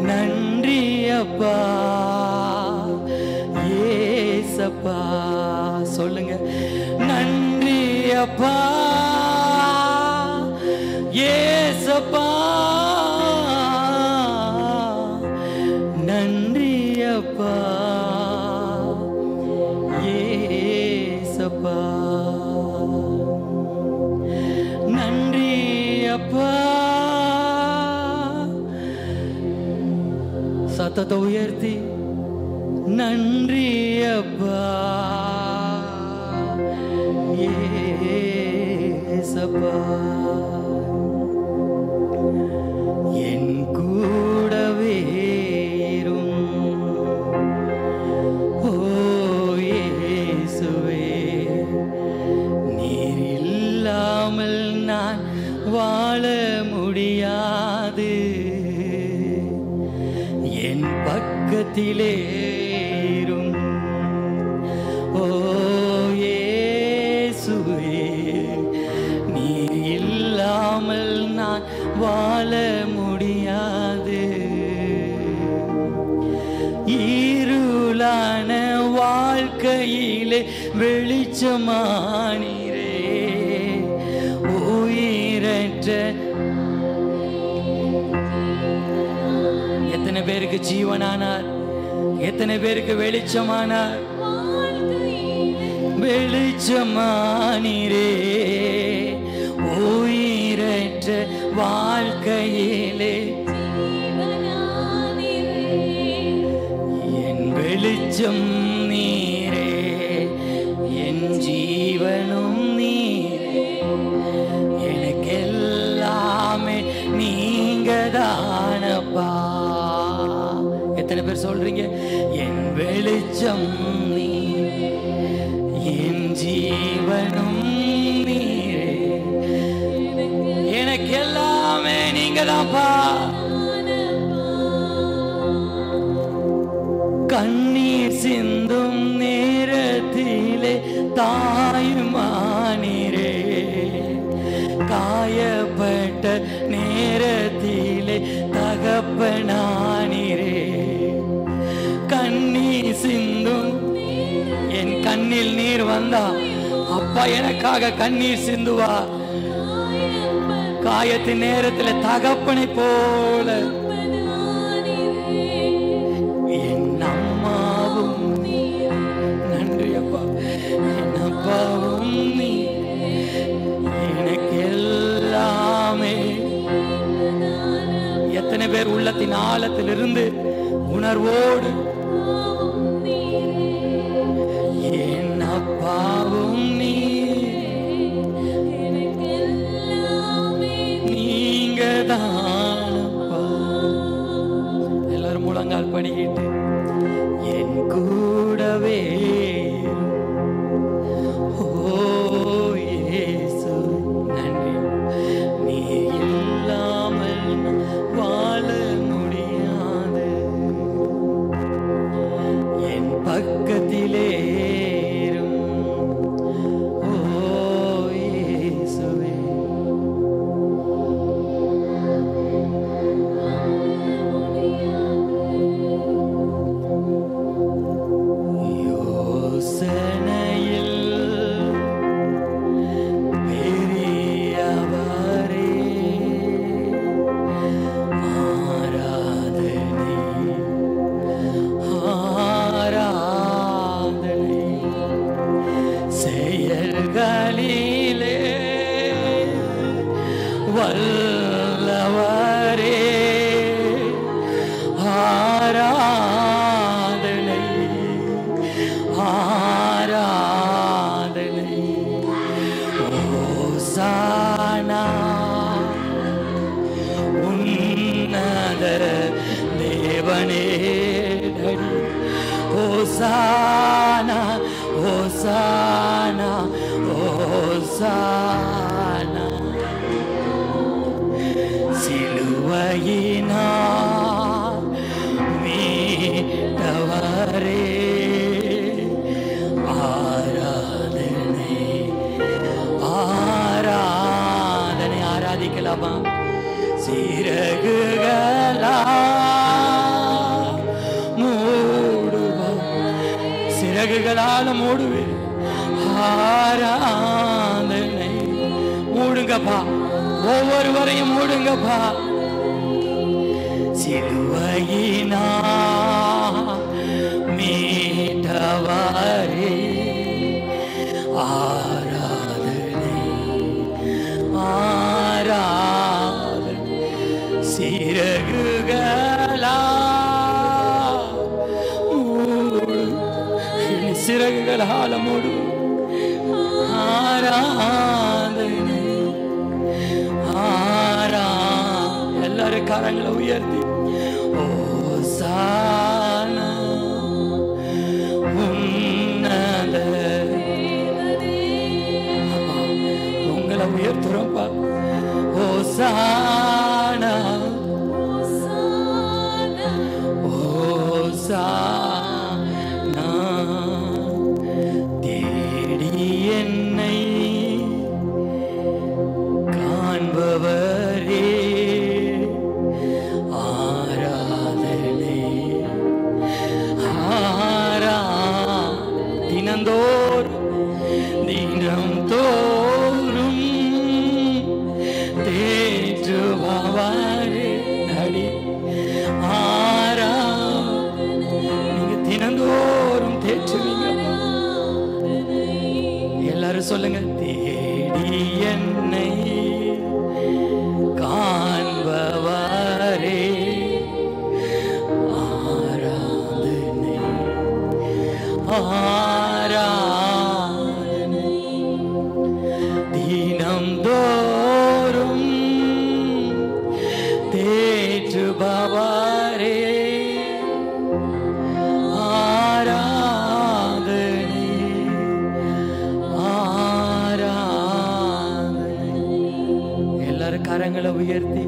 S1: நன்றி அப்பா, ஏசப்பா. சொல்லுங்க, நன்றி அப்பா, ஏசப்பா, நன்றி அப்பா, ஏசப்பா, நன்றி அப்பா. சத்தத்தை உயர்த்தி நன்றி அப்பா, ஏசப்பா. என் கூடவே இரும் ஓ இயேசுவே, நீர் இல்லாமல் நான் வாழ முடியாது. என் பக்கத்திலே இரும் ஓ இயேசுவே, நீர் இல்லாமல் நான் வாழ முடியாது. இருளான வாழ்க்கையிலே வெளிச்சமானீரே, உயிரற்ற. எத்தனை பேருக்கு ஜீவனானார், எத்தனை பேருக்கு வெளிச்சமானார். வெளிச்சமானீரே, உயிரற்ற வாழ்க்கையிலே என் வெளிச்சம் நீரே, என் ஜீவனும் நீரே, எனக்கு எல்லாமே நீங்க தானப்பா. எத்தனை பேர் சொல்றீங்க, என் வெளிச்சம் நீரே, என் ஜீவனும் நீரே, எனக்கு எல்லாமே நீங்க தான்ப்பா. கண்ணீர் சிந்தும் நேரத்திலே தாயுமானீரே, காயப்பட்ட நேரத்திலே தகப்பனானீரே. கண்ணீர் சிந்தும், என் கண்ணில் நீர் வந்தா அப்பா எனக்காக கண்ணீர் சிந்துவா. காயத்தின் நேரத்தில் தகப்பனை போல என் அம்மாவும், நன்றி அப்பா, என் அப்பாவும் நீ, எனக்கு எல்லாமே. எத்தனை பேர் உள்ளத்தின் ஆழத்திலிருந்து உணர்வோடு என் அப்பாவும் நீ, நீங்க தானப்பா. எல்லாரும் முழங்கால் படிக்கிட்டு என் கூடவே ஓ இயேசு, நன்றி. நீ இல்லாமல் வாழ முடியாது. என் பக்கத்திலே இரும் ஓ இயேசுவே. யோசனையில் பெரியவரே, ஆராதனை ஆராதனை, செயல்களிலே வல்லவரே, ஆராதனை ஆராதனை. ஓசானா உன்னத தேவனே, ஓசானா ஓசானா ஓசானா. சிலுவையினால் மீட்டவரே, ஆராதனை பாபா சிறகுகளா மூடுவா, சிறகுகளால மூடுவேன். ஆராதனை மூடுங்கப்பா, ஒவ்வொருவரையும் மூடுங்கப்பா. சிலுவையினா மீட்டவரே ஆராதனை ஆராதனை. சிறகுகளா மூடு, சிறகுகளால மூடு. ஆராதனை எல்லாரும் கரங்களை உயர்த்தி ஓசானா உன்னத உங்களை உயர்த்துறோம்ப்பா. ஓசானா ஓசானா தேடி என்னை காண்பவரே ஆராதனை தினம் தோறும் தேற்றுபவரே அடி ஆரா. நீங்க தினந்தோறும் தேற்றுவீங்க. எல்லாரும் சொல்லுங்க, தேடி என்னை காண்பவரே ஆராதனை ஆராதனை. தினம் தோறும் தேற்றுபவரே ஆராதனை ஆராதனை. எல்லாரும் கரங்களை உயர்த்தி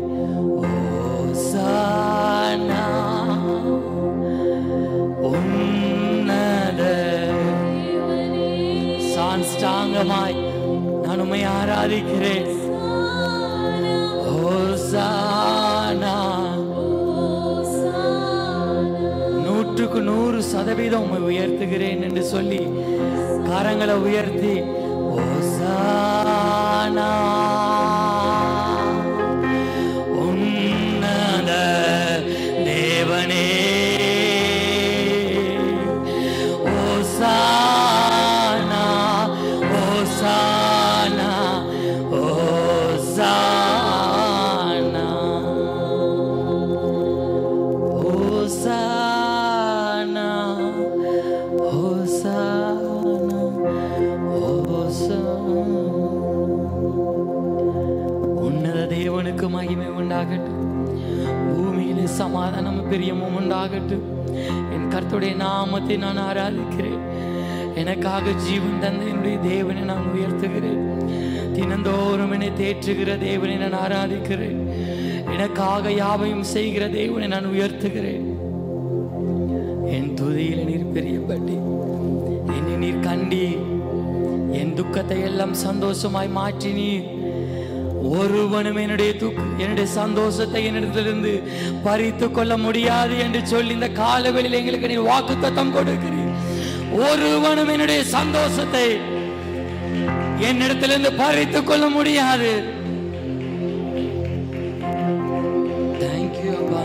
S1: ஓசானா உன்னத. சாஷ்டாங்கமாய் நான் உம்மை ஆராதிக்கிறேன். ஓசானா 100% உம்மை உயர்த்துகிறேன் என்று சொல்லி கரங்களை உயர்த்தி ஓசானா உன்னத தேவனே ஓசானா ஓசானா ஓசானா ஓசானா ஓசானா ஓசானா. உன்னத தேவனுக்கு மகிமை உண்டாகட்டும், பூமியிலே சமாதானம் பிரியமும் உண்டாகட்டும். என் கர்த்தருடைய நாமத்தை நான் ஆராதிக்கிறேன். எனக்காக ஜீவன் தந்த என்னுடைய தேவனை நான் உயர்த்துகிறேன். தினந்தோறும் என்னை தேற்றுகிற தேவனை நான் ஆராதிக்கிறேன். எனக்காக யாவையும் செய்கிற தேவனை நான் உயர்த்துகிறேன். என் துதியில் நீர் பெரியப்பட்டி, என்னை நீர் கண்டி, என் துக்கத்தை எல்லாம் சந்தோஷமாய் மாற்றினீர். ஒருவனும் என்னுடைய சந்தோஷத்தை என்னிடத்திலிருந்து பறித்து கொள்ள முடியாது என்று சொல்லி இந்த காலவெளியில் எங்களுக்கு நீ வாக்குத்தத்தம் கொடுக்கிறீர். ஒருவனும் என்னுடைய சந்தோஷத்தை என்னிடத்திலிருந்து பறித்து கொள்ள முடியாது. தேங்க்யூ அப்பா,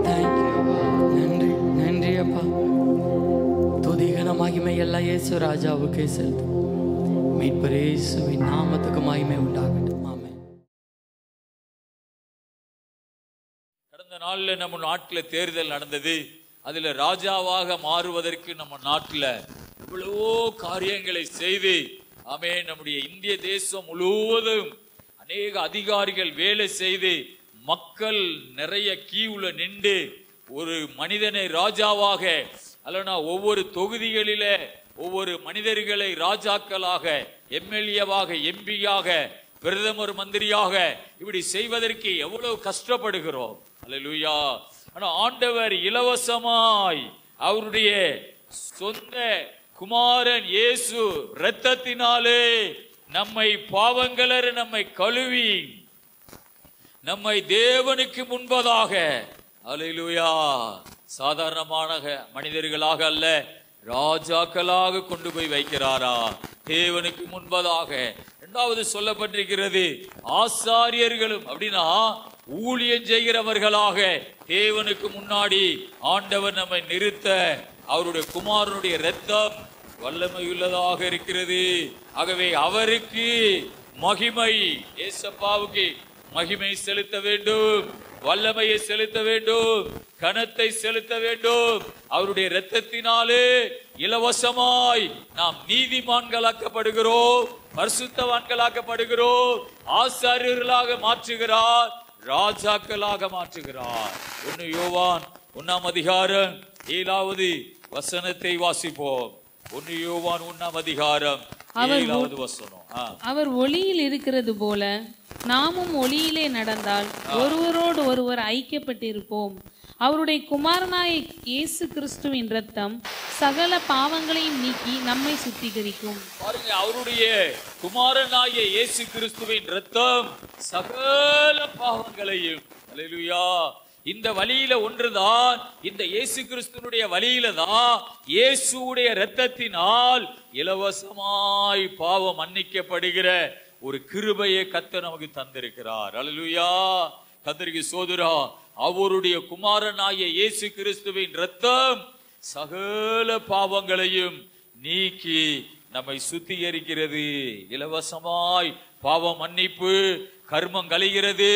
S1: தேங்க்யூ அப்பா. நன்றி நன்றி அப்பா. துதிகன மகிமை எல்லாம் இயேசு ராஜாவுக்கே செலுத்தும். மீட்பர் இயேசுவின் நாமத்துக்கு மகிமை உண்டாகட்டும். ஆமென்.
S2: கடந்த நாளில் நம்ம நாட்டில் தேர்தல் நடந்தது. அதில் ராஜாவாக மாறுவதற்கு நம்ம நாட்டில் எவ்வளவோ காரியங்களை செய்து ஆமென், நம்முடைய இந்திய தேசம் முழுவதும் அநேக அதிகாரிகள் வேலை செய்து மக்கள் நிறைய கியூல நின்று ஒரு மனிதனை ராஜாவாக அல்லனா ஒவ்வொரு தொகுதிகளில ஒவ்வொரு மனிதர்களை ராஜாக்களாக, எம்எல்ஏவாக, எம்பியாக, பிரதமர் மந்திரியாக இப்படி செய்வதற்கு எவ்வளவு கஷ்டப்படுகிறோம். அல்லேலூயா. ஆனா ஆண்டவர் இலவசமாய் அவருடைய சொந்த குமாரன் இயேசு இரத்தத்தினாலே நம்மை பாவங்களற நம்மை கழுவி நம்மை தேவனுக்கு முன்பதாக, அல்லேலூயா, சாதாரணமான மனிதர்களாக அல்ல, ராஜாக்களாக கொண்டு போய் வைக்கிறாரா? தேவனுக்கு முன்பதாக. இரண்டாவது சொல்லப்பட்டிருக்கிறது, ஆசாரியர்களும், அப்படின்னா ஊழியம் செய்கிறவர்களாக தேவனுக்கு முன்னாடி ஆண்டவர் நம்மை நிறுத்த அவருடைய குமாரனுடைய இரத்தம் வல்லமையுள்ளதாக இருக்கிறது. ஆகவே அவருக்கு மகிமை, ஏசப்பாவுக்கு மகிமை செலுத்த வேண்டும், வல்லமையை செலுத்த வேண்டும், கனத்தை செலுத்த வேண்டும். அவருடைய இரத்தத்தினாலே இலவசமாய் நாம் நீதிமான்களாக்கப்படுகிறோம், பரிசுத்தவான்களாக்கப்படுகிறோம், ஆசாரியர்களாக மாற்றுகிறார், ராஜாக்களாக மாற்றுகிறார். 1 யோவான் 1ஆம் அதிகாரம் 7வது வசனத்தை வாசிப்போம். 1 யோவான் 1ஆம் அதிகாரம் 7வது வசனம்.
S3: அவர் ஒளியில் இருக்கிறது போல நாமும் ஒளியிலே நடந்தால் ஒருவரோடு ஒருவர் ஐக்கியப்பட்டிருப்போம். அவருடைய குமாரனாய இயேசு கிறிஸ்துவின் இரத்தம் சகல பாவங்களையும் நீக்கி நம்மை சுத்திகரிக்கும்.
S2: பாருங்க, அவருடைய குமாரனாய இயேசு கிறிஸ்துவின் இரத்தம் சகல பாவங்களையும், அல்லேலூயா, இந்த வழியில ஒன்றுதான், இந்த இயேசு கிறிஸ்துனுடைய வழியில தான் இயேசுடைய இரத்தத்தினால் இலவசமாய் பாவம் மன்னிக்கப்படுகிற ஒரு கிருபையை கர்த்தர் நமக்கு தந்திருக்கிறார். அல்லேலூயா, கர்த்தருக்கு ஸ்தோத்திரம். அவருடைய குமாரனாகிய இயேசு கிறிஸ்துவின் இரத்தம் சகல பாவங்களையும் நீக்கி நம்மை சுத்திகரிக்கிறது. இலவசமாய் பாவம் மன்னிப்பு, கர்மம் களைகிறது,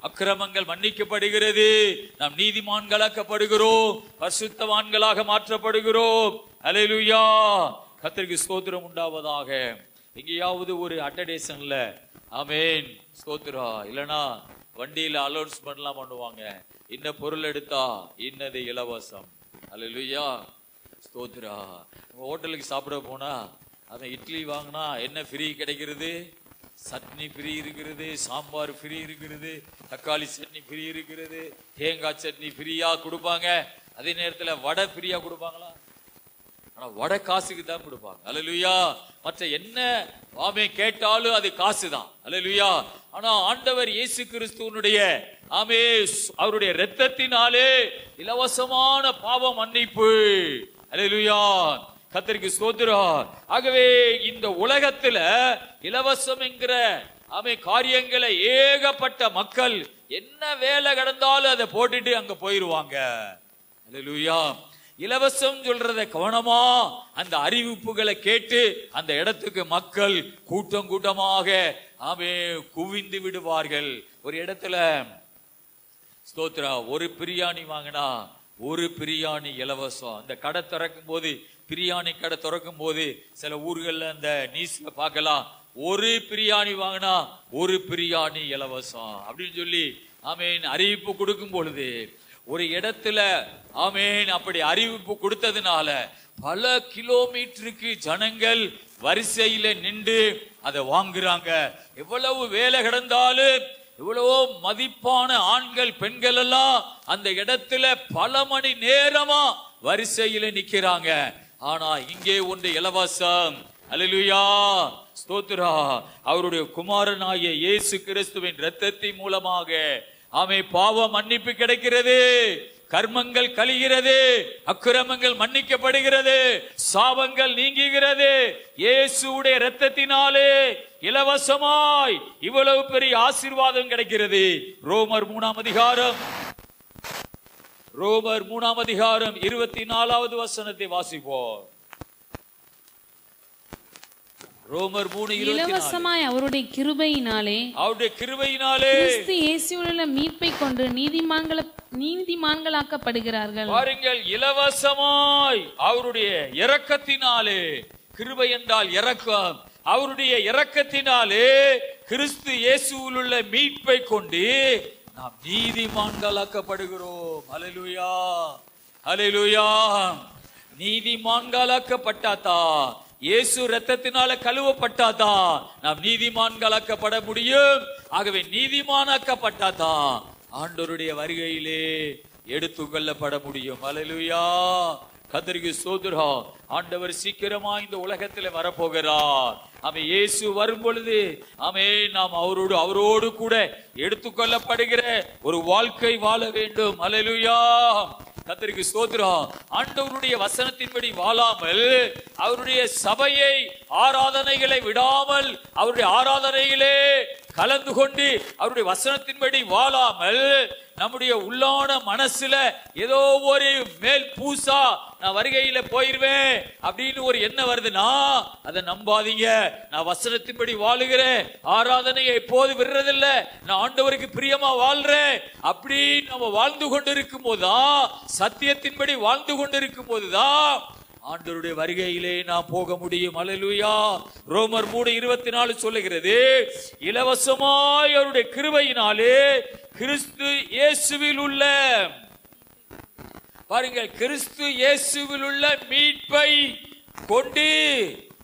S2: அக்கிரமங்கள் மன்னிக்கப்படுகிறது, நாம் நீதிமான்களாக்கப்படுகிறோம், பரிசுத்தவான்களாக மாற்றப்படுகிறோம். அல்லேலூயா, கர்த்தருக்கு ஸ்தோத்திரம் உண்டாவதாக. எங்கேயாவது ஒரு அட்டடேஷன்ல ஆமென் ஸ்தோத்திரம், இல்லைன்னா வண்டியில அலௌன்ஸ்மெண்ட்லாம் பண்ணுவாங்க, இந்த பொருள் எடுத்தா இன்னது இலவசம். அல்லேலூயா, ஸ்தோத்திரா. ஹோட்டலுக்கு சாப்பிட போனா அவன் இட்லி வாங்கினா என்ன ஃப்ரீ கிடைக்கிறது? சட்னி ஃப்ரீ இருக்கிறது, சாம்பார் ஃப்ரீ இருக்கிறது, தக்காளி சட்னி ஃப்ரீ இருக்கிறது, தேங்காய் சட்னி ஃப்ரீயா கொடுப்பாங்க. அதே நேரத்தில் வடை ஃப்ரீயா கொடுப்பாங்களா? ஆனா வடை காசுக்கு தான் கொடுப்பாங்க. அல்லேலூயா, மற்ற என்ன ஆமே கேட்டாலும் அது காசு தான். அல்லேலூயா, ஆனா ஆண்டவர் இயேசு கிறிஸ்துவனுடைய ஆமே அவருடைய இரத்தத்தினாலே இலவசமான பாவ மன்னிப்பு. அல்லேலூயா, கர்த்தருக்கு ஸ்தோத்திரம். ஆகவே இந்த உலகத்துல இலவசம் என்கிற ஆமே காரியங்களை ஏகப்பட்ட மக்கள் என்ன வேலை கடந்தாலும் அதை போட்டுட்டு அங்க போயிருவாங்க. அல்லேலூயா, இலவசம் சொல்றத கவனமா அந்த அறிவிப்புகளை கேட்டு அந்த இடத்துக்கு மக்கள் கூட்டம் கூட்டமாக ஆமே குவிந்து விடுவார்கள். ஒரு இடத்துல ஸ்தோத்ரா, ஒரு பிரியாணி வாங்கினா ஒரு பிரியாணி இலவசம். அந்த கடை திறக்கும் போது, பிரியாணி கடை திறக்கும் போது சில ஊர்கள்ல அந்த நியூஸ்ல பார்க்கலாம், ஒரு பிரியாணி வாங்கினா ஒரு பிரியாணி இலவசம் அப்படின்னு சொல்லி ஆமேன் அறிவிப்பு கொடுக்கும் பொழுது, ஒரு இடத்துல ஆமேன் அப்படி அறிவிப்பு கொடுத்ததுனால பல கிலோமீட்டருக்கு ஜனங்கள் வரிசையில நின்று அதை வாங்குறாங்க. எவ்வளவு வேலை கிடந்தாலும், எவ்வளவோ மதிப்பான ஆண்கள் பெண்கள் எல்லாம் அந்த இடத்துல பல மணி நேரமா வரிசையில நிக்கிறாங்க. ஆனா இங்கே ஒன்று இலவசம். அல்லேலூயா, ஸ்தோத்திரா. அவருடைய குமாரனாகிய இயேசு கிறிஸ்துவின் இரத்தத்தின் மூலமாக ஆமே பாவ மன்னிப்பு கிடைக்கிறது, கர்மங்கள் கழிகிறது, அக்கிரமங்கள் மன்னிக்கப்படுகிறது, சாபங்கள் நீங்குகிறது. இயேசுடைய இரத்தத்தினாலே இலவசமாய் இவ்வளவு பெரிய ஆசீர்வாதம் கிடைக்கிறது. ரோமர் 3ஆம் அதிகாரம் 24வது வசனத்தை வாசிப்போம். ரோமர் 3:24.
S3: இலவசமாய் அவருடைய கிருபையினாலே
S2: கிறிஸ்து
S3: இயேசுவுள்ள மீட்பை கொண்டு நீதிமான்களாக்கப்படுகிறார்கள்.
S2: பாருங்கள், இலவசமாய் அவருடைய இரக்கத்தினாலே, கிருபை என்றால் இரக்கம், அவருடைய இரக்கத்தினாலே கிறிஸ்து இயேசுவில் உள்ள மீட்பை கொண்டு நாம் நீதிமான்களாக்கப்படுகிறோம். அல்லேலூயா, அல்லேலூயா. நீதிமான்களாக்கப்பட்டாதா, இயேசு இரத்தத்தினால கழுவப்பட்டாதா நாம் நீதிமான்களாக்கப்பட முடியும். ஆகவே நீதிமானாக்கப்பட்டாதா ஆண்டவருடைய வருகையிலே எடுத்துக்கொள்ளப்பட முடியும். அல்லேலூயா, கர்த்தருக்கு ஸ்தோத்திரம். ஆண்டவர் சீக்கிரமா இந்த உலகத்தில் வரப்போகிறார். ஆமென். இயேசு வரும் பொழுது ஆமென் நாம் அவரோடு கூட எடுத்துக்கொள்ளப்படுகிற ஒரு வாழ்க்கை வாழ வேண்டும். அல்லேலூயா. கர்த்தருக்கு ஸ்தோத்திரம். ஆண்டவருடைய வசனத்தின்படி வாழாமல் அவருடைய சபையை ஆராதனைகளை விடாமல் அவருடைய ஆராதனைகளே கலந்து கொண்டு அவருடைய வசனத்தின்படி வாழாமல் நம்முடைய உள்ளான மனசுல ஏதோ ஒரு மேல் பூசா நான் வருகையில போயிருவேன் அப்படின்னு ஒரு எண்ணம் வருதுன்னா அதை நம்பாதீங்க. நான் வசனத்தின்படி வாழுகிறேன், ஆராதனையை எப்போது விடுறதில்ல, நான் ஆண்டவருக்கு பிரியமா வாழ்றேன் அப்படி நம்ம வாழ்ந்து கொண்டிருக்கும் போதுதான், சத்தியத்தின்படி வாழ்ந்து கொண்டிருக்கும் போதுதான் ஆண்டவருடைய வருகையிலே நாம் போக முடியும். அல்லேலூயா. ரோமர் 3:24 சொல்லுகிறது, இலவசமாய் அவருடைய கிருபையினாலே கிறிஸ்து இயேசுவில் உள்ள, பாருங்கள், கிறிஸ்து இயேசுவில் உள்ள மீட்பை கொண்டு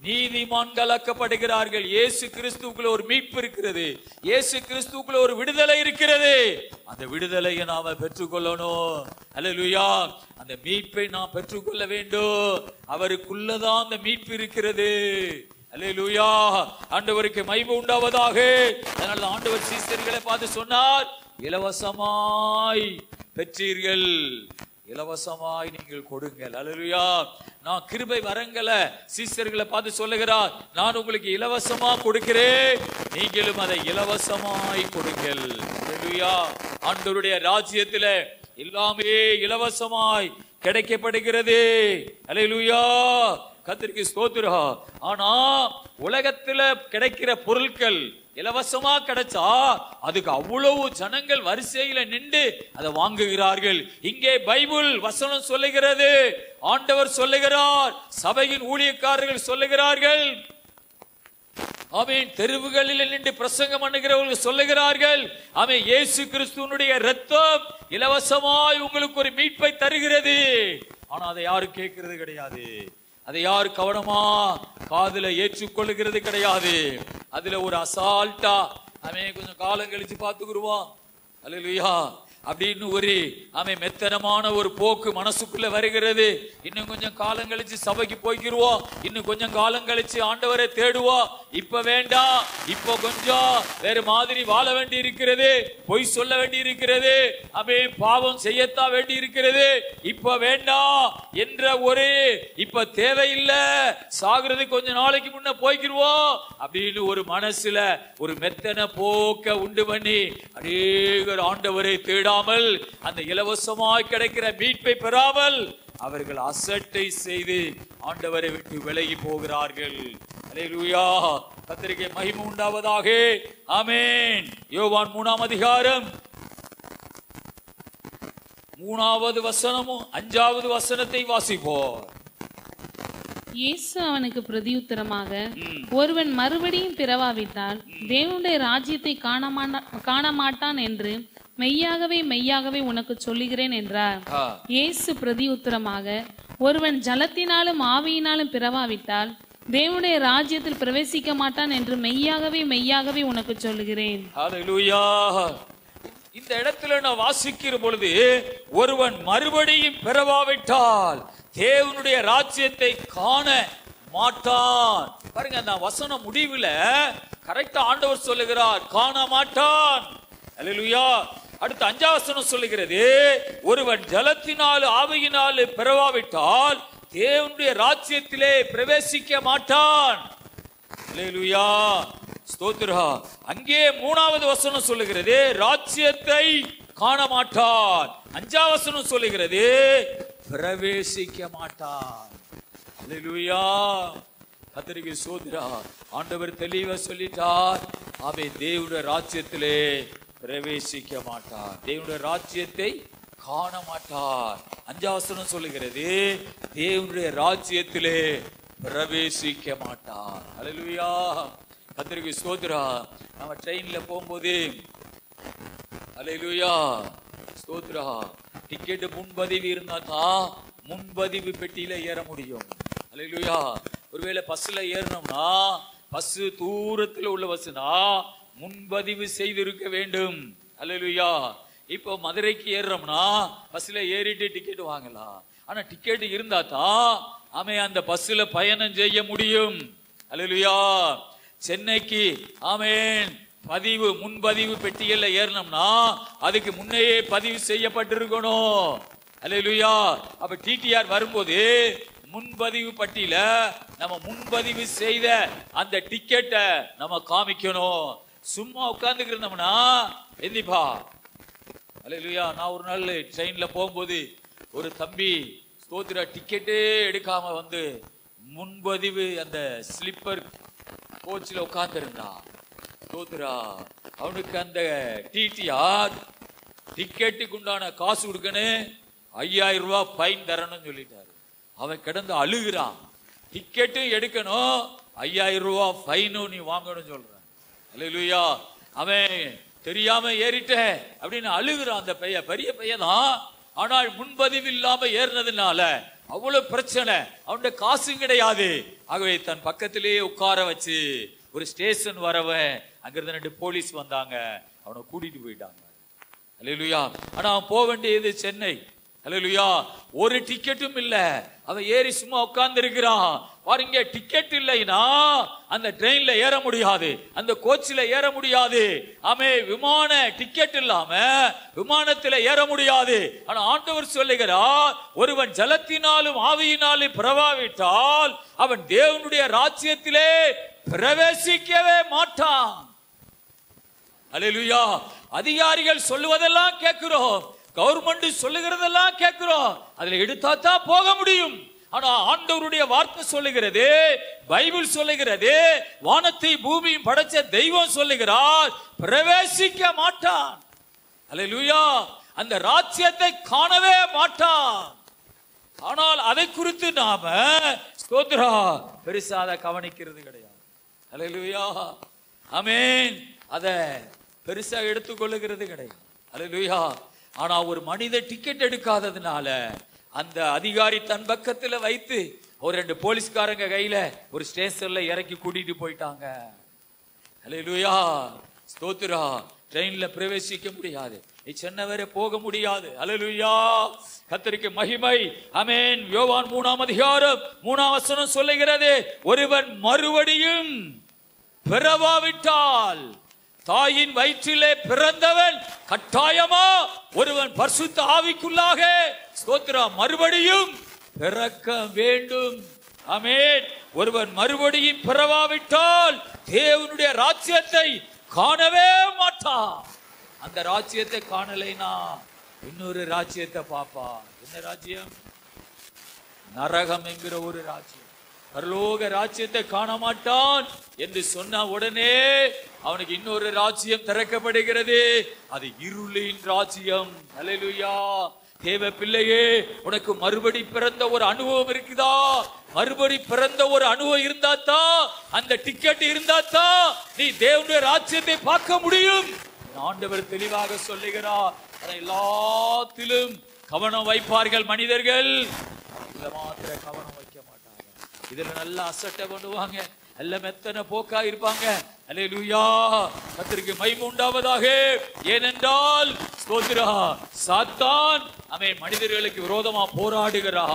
S2: நீதிமான்களாக்கப்படுகிறார்கள். இயேசு கிறிஸ்துவுக்குள்ள ஒரு மீட்பு இருக்கிறது, இயேசு கிறிஸ்துவுக்குள்ள ஒரு விடுதலை இருக்கிறது. அந்த விடுதலையை நாம பெற்றுக்கொள்ளணும். அல்லேலூயா. அந்த மீட்பை நாம் பெற்றுக்கொள்ள வேண்டும். அவருக்குள்ளதான் அந்த மீட்பு இருக்கிறது. அல்லேலூயா. ஆண்டவருக்கு மகிமை உண்டாவதாக. அதனால ஆண்டவர் சீஷர்களை பார்த்து சொன்னார், இலவசமாய் பெற்றீர்கள், இலவசமாய் நீங்கள் கொடுங்கள். அல்லேலூயா. நான் கிருபை வரங்களை சீஷர்களை பார்த்து சொல்லுகிறார், நான் உங்களுக்கு இலவசமா கொடுக்கிறேன், நீங்களும் அதை இலவசமாய் கொடுங்கள். அல்லேலூயா. ஆண்டவருடைய ராஜ்யத்தில் எல்லாமே இலவசமாய் கிடைக்கப்படுகிறது. அல்லேலூயா. கர்த்தருக்கு ஸ்தோத்திரம். ஆனா உலகத்துல கிடைக்கிற பொருட்கள் இலவசமா கிடைச்சா அதுக்கு அவ்வளவு ஜனங்கள் வரிசையில நின்று அதை வாங்குகிறார்கள். இங்கே பைபிள் வசனம் சொல்லுகிறது, ஆண்டவர் சொல்லுகிறார், சபையின் ஊழியக்காரர்கள் சொல்லுகிறார்கள், ஆமென், தெருவுகளில் நின்று பிரசங்கம் பண்ணுகிறவர்கள் சொல்லுகிறார்கள், ஆமென், இயேசு கிறிஸ்துவினுடைய இரத்தம் இலவசமாய் உங்களுக்கு ஒரு மீட்பை தருகிறது. ஆனா அதை யாரும் கேட்கிறது கிடையாது, அதை யாரு கவனமா காதுல ஏற்றுக்கொள்ளுகிறது கிடையாது. அதுல ஒரு அசால்ட்டா அவன் கொஞ்சம் காலம் கழிச்சு பார்த்துக்குருவான், அல்லேலூயா அப்படின்னு ஒரு அவன் மெத்தனமான ஒரு போக்கு மனசுக்குள்ள வருகிறது. இன்னும் கொஞ்சம் காலம் கழிச்சு சபைக்கு போய்க்கிருவோம், இன்னும் கொஞ்சம் காலம் கழிச்சு ஆண்டவரை தேடுவோம், இப்ப வேண்டாம், இப்ப கொஞ்சம் வேற மாதிரி வாழ வேண்டி இருக்கிறது, பொய் சொல்ல வேண்டி இருக்கிறது, அவன் பாவம் செய்யத்தான் வேண்டி இருக்கிறது, இப்ப வேண்டாம் என்ற ஒரு இப்ப தேவையில்லை, சாகுறது கொஞ்ச நாளைக்கு முன்ன போய்க்கிருவோம் அப்படின்னு ஒரு மனசுல ஒரு மெத்தன போக்க உண்டு பண்ணி அநேகர் ஆண்டவரை தேடாமல் அந்த இலவசமாய் கிடைக்கிற மீட்பை பெறாமல் அவர்கள் அசட்டை செய்து ஆண்டவரை விட்டு விலகி போகிறார்கள். அல்லேலூயா. கர்த்தருக்கு மகிமை உண்டாவதாக. ஆமென். யோவான் 3ஆம் அதிகாரம் 3வது வசனமும் 5வது வசனத்தை வாசிப்போம்.
S3: இயேசு அவனுக்கு பிரதியுத்தரமாக, ஒருவன் மறுபடியும் பிறவாவிட்டால் தேவனுடைய ராஜ்யத்தை காணமாட்டான் என்று மெய்யாகவே மெய்யாகவே உனக்கு சொல்லுகிறேன் என்றார். இயேசு பிரதியுத்தரமாக, ஒருவன் ஜலத்தினாலும் ஆவியினாலும் பிறவாவிட்டால் தேவனுடைய ராஜ்யத்தில் பிரவேசிக்க மாட்டான் என்று மெய்யாகவே மெய்யாகவே உனக்கு சொல்லுகிறேன்.
S2: ஹல்லேலூயா. இந்த இடத்துல நான் வாசிக்கிற பொழுது, ஒருவன் மறுபடியும் பிறவாவிட்டால் தேவனுடைய ராஜ்யத்தை காண மாட்டான். பாருங்க, அந்த வசன முடிவுல கரெக்டா ஆண்டவர் சொல்லுகிறார், காண மாட்டான். அல்லேலூயா. அடுத்து 5வது வசனம் சொல்லுகிறது, ஒருவன் ஜலத்தினால் ஆவியினால் பிறவாவிட்டால் தேவனுடைய ராஜ்யத்திலே பிரவேசிக்க மாட்டான். அல்லேலூயா. ஸ்தோத்திரம். அங்கே 3வது வசனம் சொல்லுகிறது, ராஜ்யத்தை காண மாட்டான். 5வது வசனம் சொல்லுகிறது, பிரவேசிக்க மாட்டான். அல்லேலூயா. கர்த்தருக்கு ஸ்தோத்திரம். ஆண்டவர் தெளிவா சொல்லிட்டார், அவன் தேவனுடைய ராஜ்யத்திலே பிரவேசிக்க மாட்டார், தேவனுடைய ராஜ்யத்தை காண மாட்டார். 5வது வசனம் சொல்லுகிறது, தேவனுடைய ராஜ்யத்திலே பிரவேசிக்க மாட்டார். அல்லேலூயா. கர்த்தருக்கு ஸ்தோத்திரம். நம்ம ட்ரெயின்ல போகும்போது, அல்லேலூயா, ஸ்தோத்திரம், டிக்கெட் முன்பதிவு இருந்தா தான் முன்பதிவு பெட்டியில ஏற முடியும். அல்லேலூயா. ஒருவேளை பஸ்ல ஏறணும்னா, பஸ் தூரத்தில் உள்ள பஸ்னா முன்பதிவு செய்திருக்க வேண்டும். அல்லேலூயா. இப்போ மதுரைக்கு ஏறுறோம்னா பஸ்ல ஏறிட்டு டிக்கெட் வாங்கலாம். ஆனா டிக்கெட் இருந்தா தான் அவன் அந்த பஸ்ல பயணம் செய்ய முடியும். அல்லேலூயா. சென்னைக்கு ஆமென் முன்பதிவு பெட்டியல்ல ஏறணும்னா அதுக்கு முன்னையே பதிவு செய்யப்பட்டிருக்கணும். அல்லேலூயா. அப்ப டிடிஆர் வரும்போது முன்பதிவு பட்டியல நம்ம முன்பதிவு செய்த அந்த டிக்கெட்டை நம்ம காமிக்கணும். சும்மா உட்கார்ந்துட்டு இருந்தோம்னா எந்திப்பா. அல்லேலூயா. நான் ஒரு நாள் ட்ரெயின்ல போகும்போது ஒரு தம்பி ஸ்தோத்திர டிக்கெட்டே எடுக்காம வந்து முன்பதிவு அந்த ஸ்லிப்பர் கோச்சில் உட்கார்ந்து இருந்தான். ஸ்தோத்திரா. அவனுக்கு அந்த டிடிஆர் டிக்கெட்டுக்கு உண்டான காசு கொடுக்கணும், 5000 ரூபாய் ஃபைன் தரணும்னு சொல்லிட்டாரு. அவன் கிடந்து அழுகிறான். டிக்கெட்டும் எடுக்கணும், 5000 ரூபாய் ஃபைனும் நீ வாங்கணும்னு சொல்றான். அல்லேலூயா. அவன் தெரியாம ஏறிட்டேன் அப்படின்னு அழுகிறான். அந்த பெரிய பையன், ஆனால் முன்பதிவு இல்லாம ஏறினதுனால அவ்வளவு பிரச்சனை. அவனுடைய காசும் கிடையாது. ஆகவே தன் பக்கத்திலேயே உட்கார வச்சு ஒரு ஸ்டேஷன் வரவன் அங்கிருந்து 2 போலீஸ் வந்தாங்க, அவனை கூட்டிட்டு போயிட்டாங்க. அல்லேலூயா. ஆனா அவன் போக வேண்டியது சென்னை. அல்லேலூயா. ஒரு டிக்கெட்டும் இல்ல. அவன் ஏறி சும்மா உட்கார்ந்து இருக்கிறான். பாருங்க, டிக்கெட் இல்லைன்னா அந்த ட்ரெயின்ல ஏற முடியாது, அந்த கோச்சில ஏற முடியாது. ஆமே, விமான டிக்கெட் இல்லாம விமானத்தில் ஏற முடியாது. ஆனா ஆண்டவர் சொல்லுகிறார், ஒருவன் ஜலத்தினாலும் ஆவியினாலும் பிறவாவிட்டால் அவன் தேவனுடைய ராஜ்யத்திலே பிரவேசிக்கவே மாட்டான். அல்லேலூயா. அதிகாரிகள் சொல்லுவதெல்லாம் கேட்கிறோம், கவர்மெண்ட் சொல்லுகிறதெல்லாம் கேட்கிறோம், அதுல எடுத்தா தான் போக முடியும். ஆனா ஆண்டவருடைய வார்த்தை சொல்லுகிறது, பைபிள் சொல்லுகிறது, வானத்தை பூமியும் படைச்ச தெய்வம் சொல்லுகிறார், பிரவேசிக்க மாட்டான். அல்லேலூயா. அந்த ராஜ்யத்தை காணவே மாட்டான். ஆனால் அதை குறித்து நாம ஸ்தோத்திரா பெருசா அதை கவனிக்கிறது கிடையாது. அல்லேலூயா. ஆமென். அதை பெருசா எடுத்துக்கொள்ளுகிறது கிடையாது. அல்லேலூயா. ஆனா ஒரு மனித டிக்கெட் எடுக்காததுனால அந்த அதிகாரி தன் பக்கத்துல வைத்து ஒரு 2 போலீஸ்காரங்க கையில ஒரு ஸ்டேஷன்ல இறக்கி கூட்டிட்டு போயிட்டாங்க. அல்லேலூயா. ஸ்தோத்திரா. ட்ரெயின்ல பிரவேசிக்க முடியாது, சென்னை வரை போக முடியாது. அல்லேலூயா. கர்த்தருக்கு மகிமை. ஆமென். யோவான் 3ஆம் அதிகாரம் 3ஆம் வசனம் சொல்லுகிறது, ஒருவன் மறுபடியும் பிறவாவிட்டால் தாயின் வயிற்றிலே பிறந்தவன் கட்டாயமா ஒருவன் பரிசுத்த ஆவிக்குள்ளாக ஸ்தோத்திரா மறுபடியும் பிறக்க வேண்டும். ஆமென். ஒருவன் மறுபடியும் பிறவாவிட்டால் தேவனுடைய ராஜ்யத்தை காணவே மாட்டான். அந்த ராஜ்யத்தை காணலைனா இன்னொரு ராஜ்யத்தை பாப்பா. என்ன ராஜ்யம்? நரகம் என்கிற ஒரு ராஜ்யம். பரலோக ராஜ்யத்தை காண மாட்டான் என்று சொன்ன உடனே அவனுக்கு இன்னொரு ராஜ்யம் திறக்கப்படுகிறது. அது இருளின் ராஜ்யம். அல்லேலூயா. தேவ பிள்ளையே, உனக்கு மறுபடி பிறந்த ஒரு அனுபவம் இருக்குதா? மறுபடி பிறந்த ஒரு அனுபவம் இருந்தா தான், அந்த டிக்கெட் இருந்தா தான் நீ தேவனுடைய ராஜ்யத்தை பார்க்க முடியும். ஆண்டவர் தெளிவாக சொல்லுகிறார். எல்லாத்திலும் கவனம் வைப்பார்கள் மனிதர்கள், இதுல மாத்திர கவனம் வைக்க மாட்டாங்க. இதுல நல்லா அசட்டை பண்ணுவாங்க, எல்லாம் மெத்தனை போக்கா இருப்பாங்க. அல்லேலூயா. கர்த்தருக்கு மகிமை உண்டாவதாக. ஏனென்றால் ஸ்தோத்திரா சாத்தான் மனிதர்களுக்கு விரோதமா போராடுகிறா.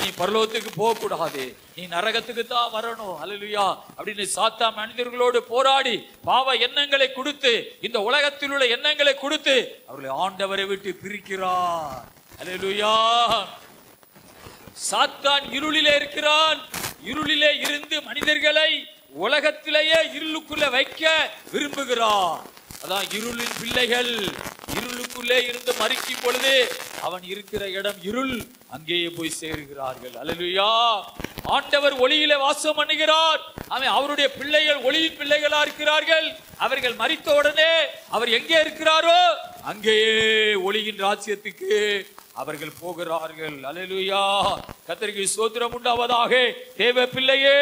S2: நீ பரலோகத்துக்கு போக கூடாது, நீ நரகத்துக்கு தான் வரணும். அல்லேலூயா. அப்படின்னு சாத்தான் மனிதர்களோடு போராடி பாவ எண்ணங்களை கொடுத்து, இந்த உலகத்தில் உள்ள எண்ணங்களை கொடுத்து அவர்களை ஆண்டவரை விட்டு பிரிக்கிறார். அல்லேலூயா. சாத்தான் இருளிலே இருக்கிறான். இருளிலே இருந்து மனிதர்களை உலகத்திலேயே இருளுக்குள்ள வைக்க விரும்புகிறான். அதான் இருளின் பிள்ளைகள் இருளுக்குள்ளே இருந்து மறிக்கும் பொழுது அவன் இருக்கிற இடம் இருள், அங்கேயே போய் சேருகிறார்கள். அல்லேலூயா. ஆண்டவர் ஒளியிலே வாசம் பண்ணுகிறார். அவருடைய பிள்ளைகள் ஒளியின் பிள்ளைகளா இருக்கிறார்கள். அவர்கள் மரித்த உடனே அவர் எங்கே இருக்கிறாரோ அங்கேயே ஒளியின் ராஜ்யத்துக்கு அவர்கள் போகிறார்கள். அல்லேலூயா. கர்த்தருக்கு ஸ்தோத்திரம் உண்டாவதாக. தேவ பிள்ளையே,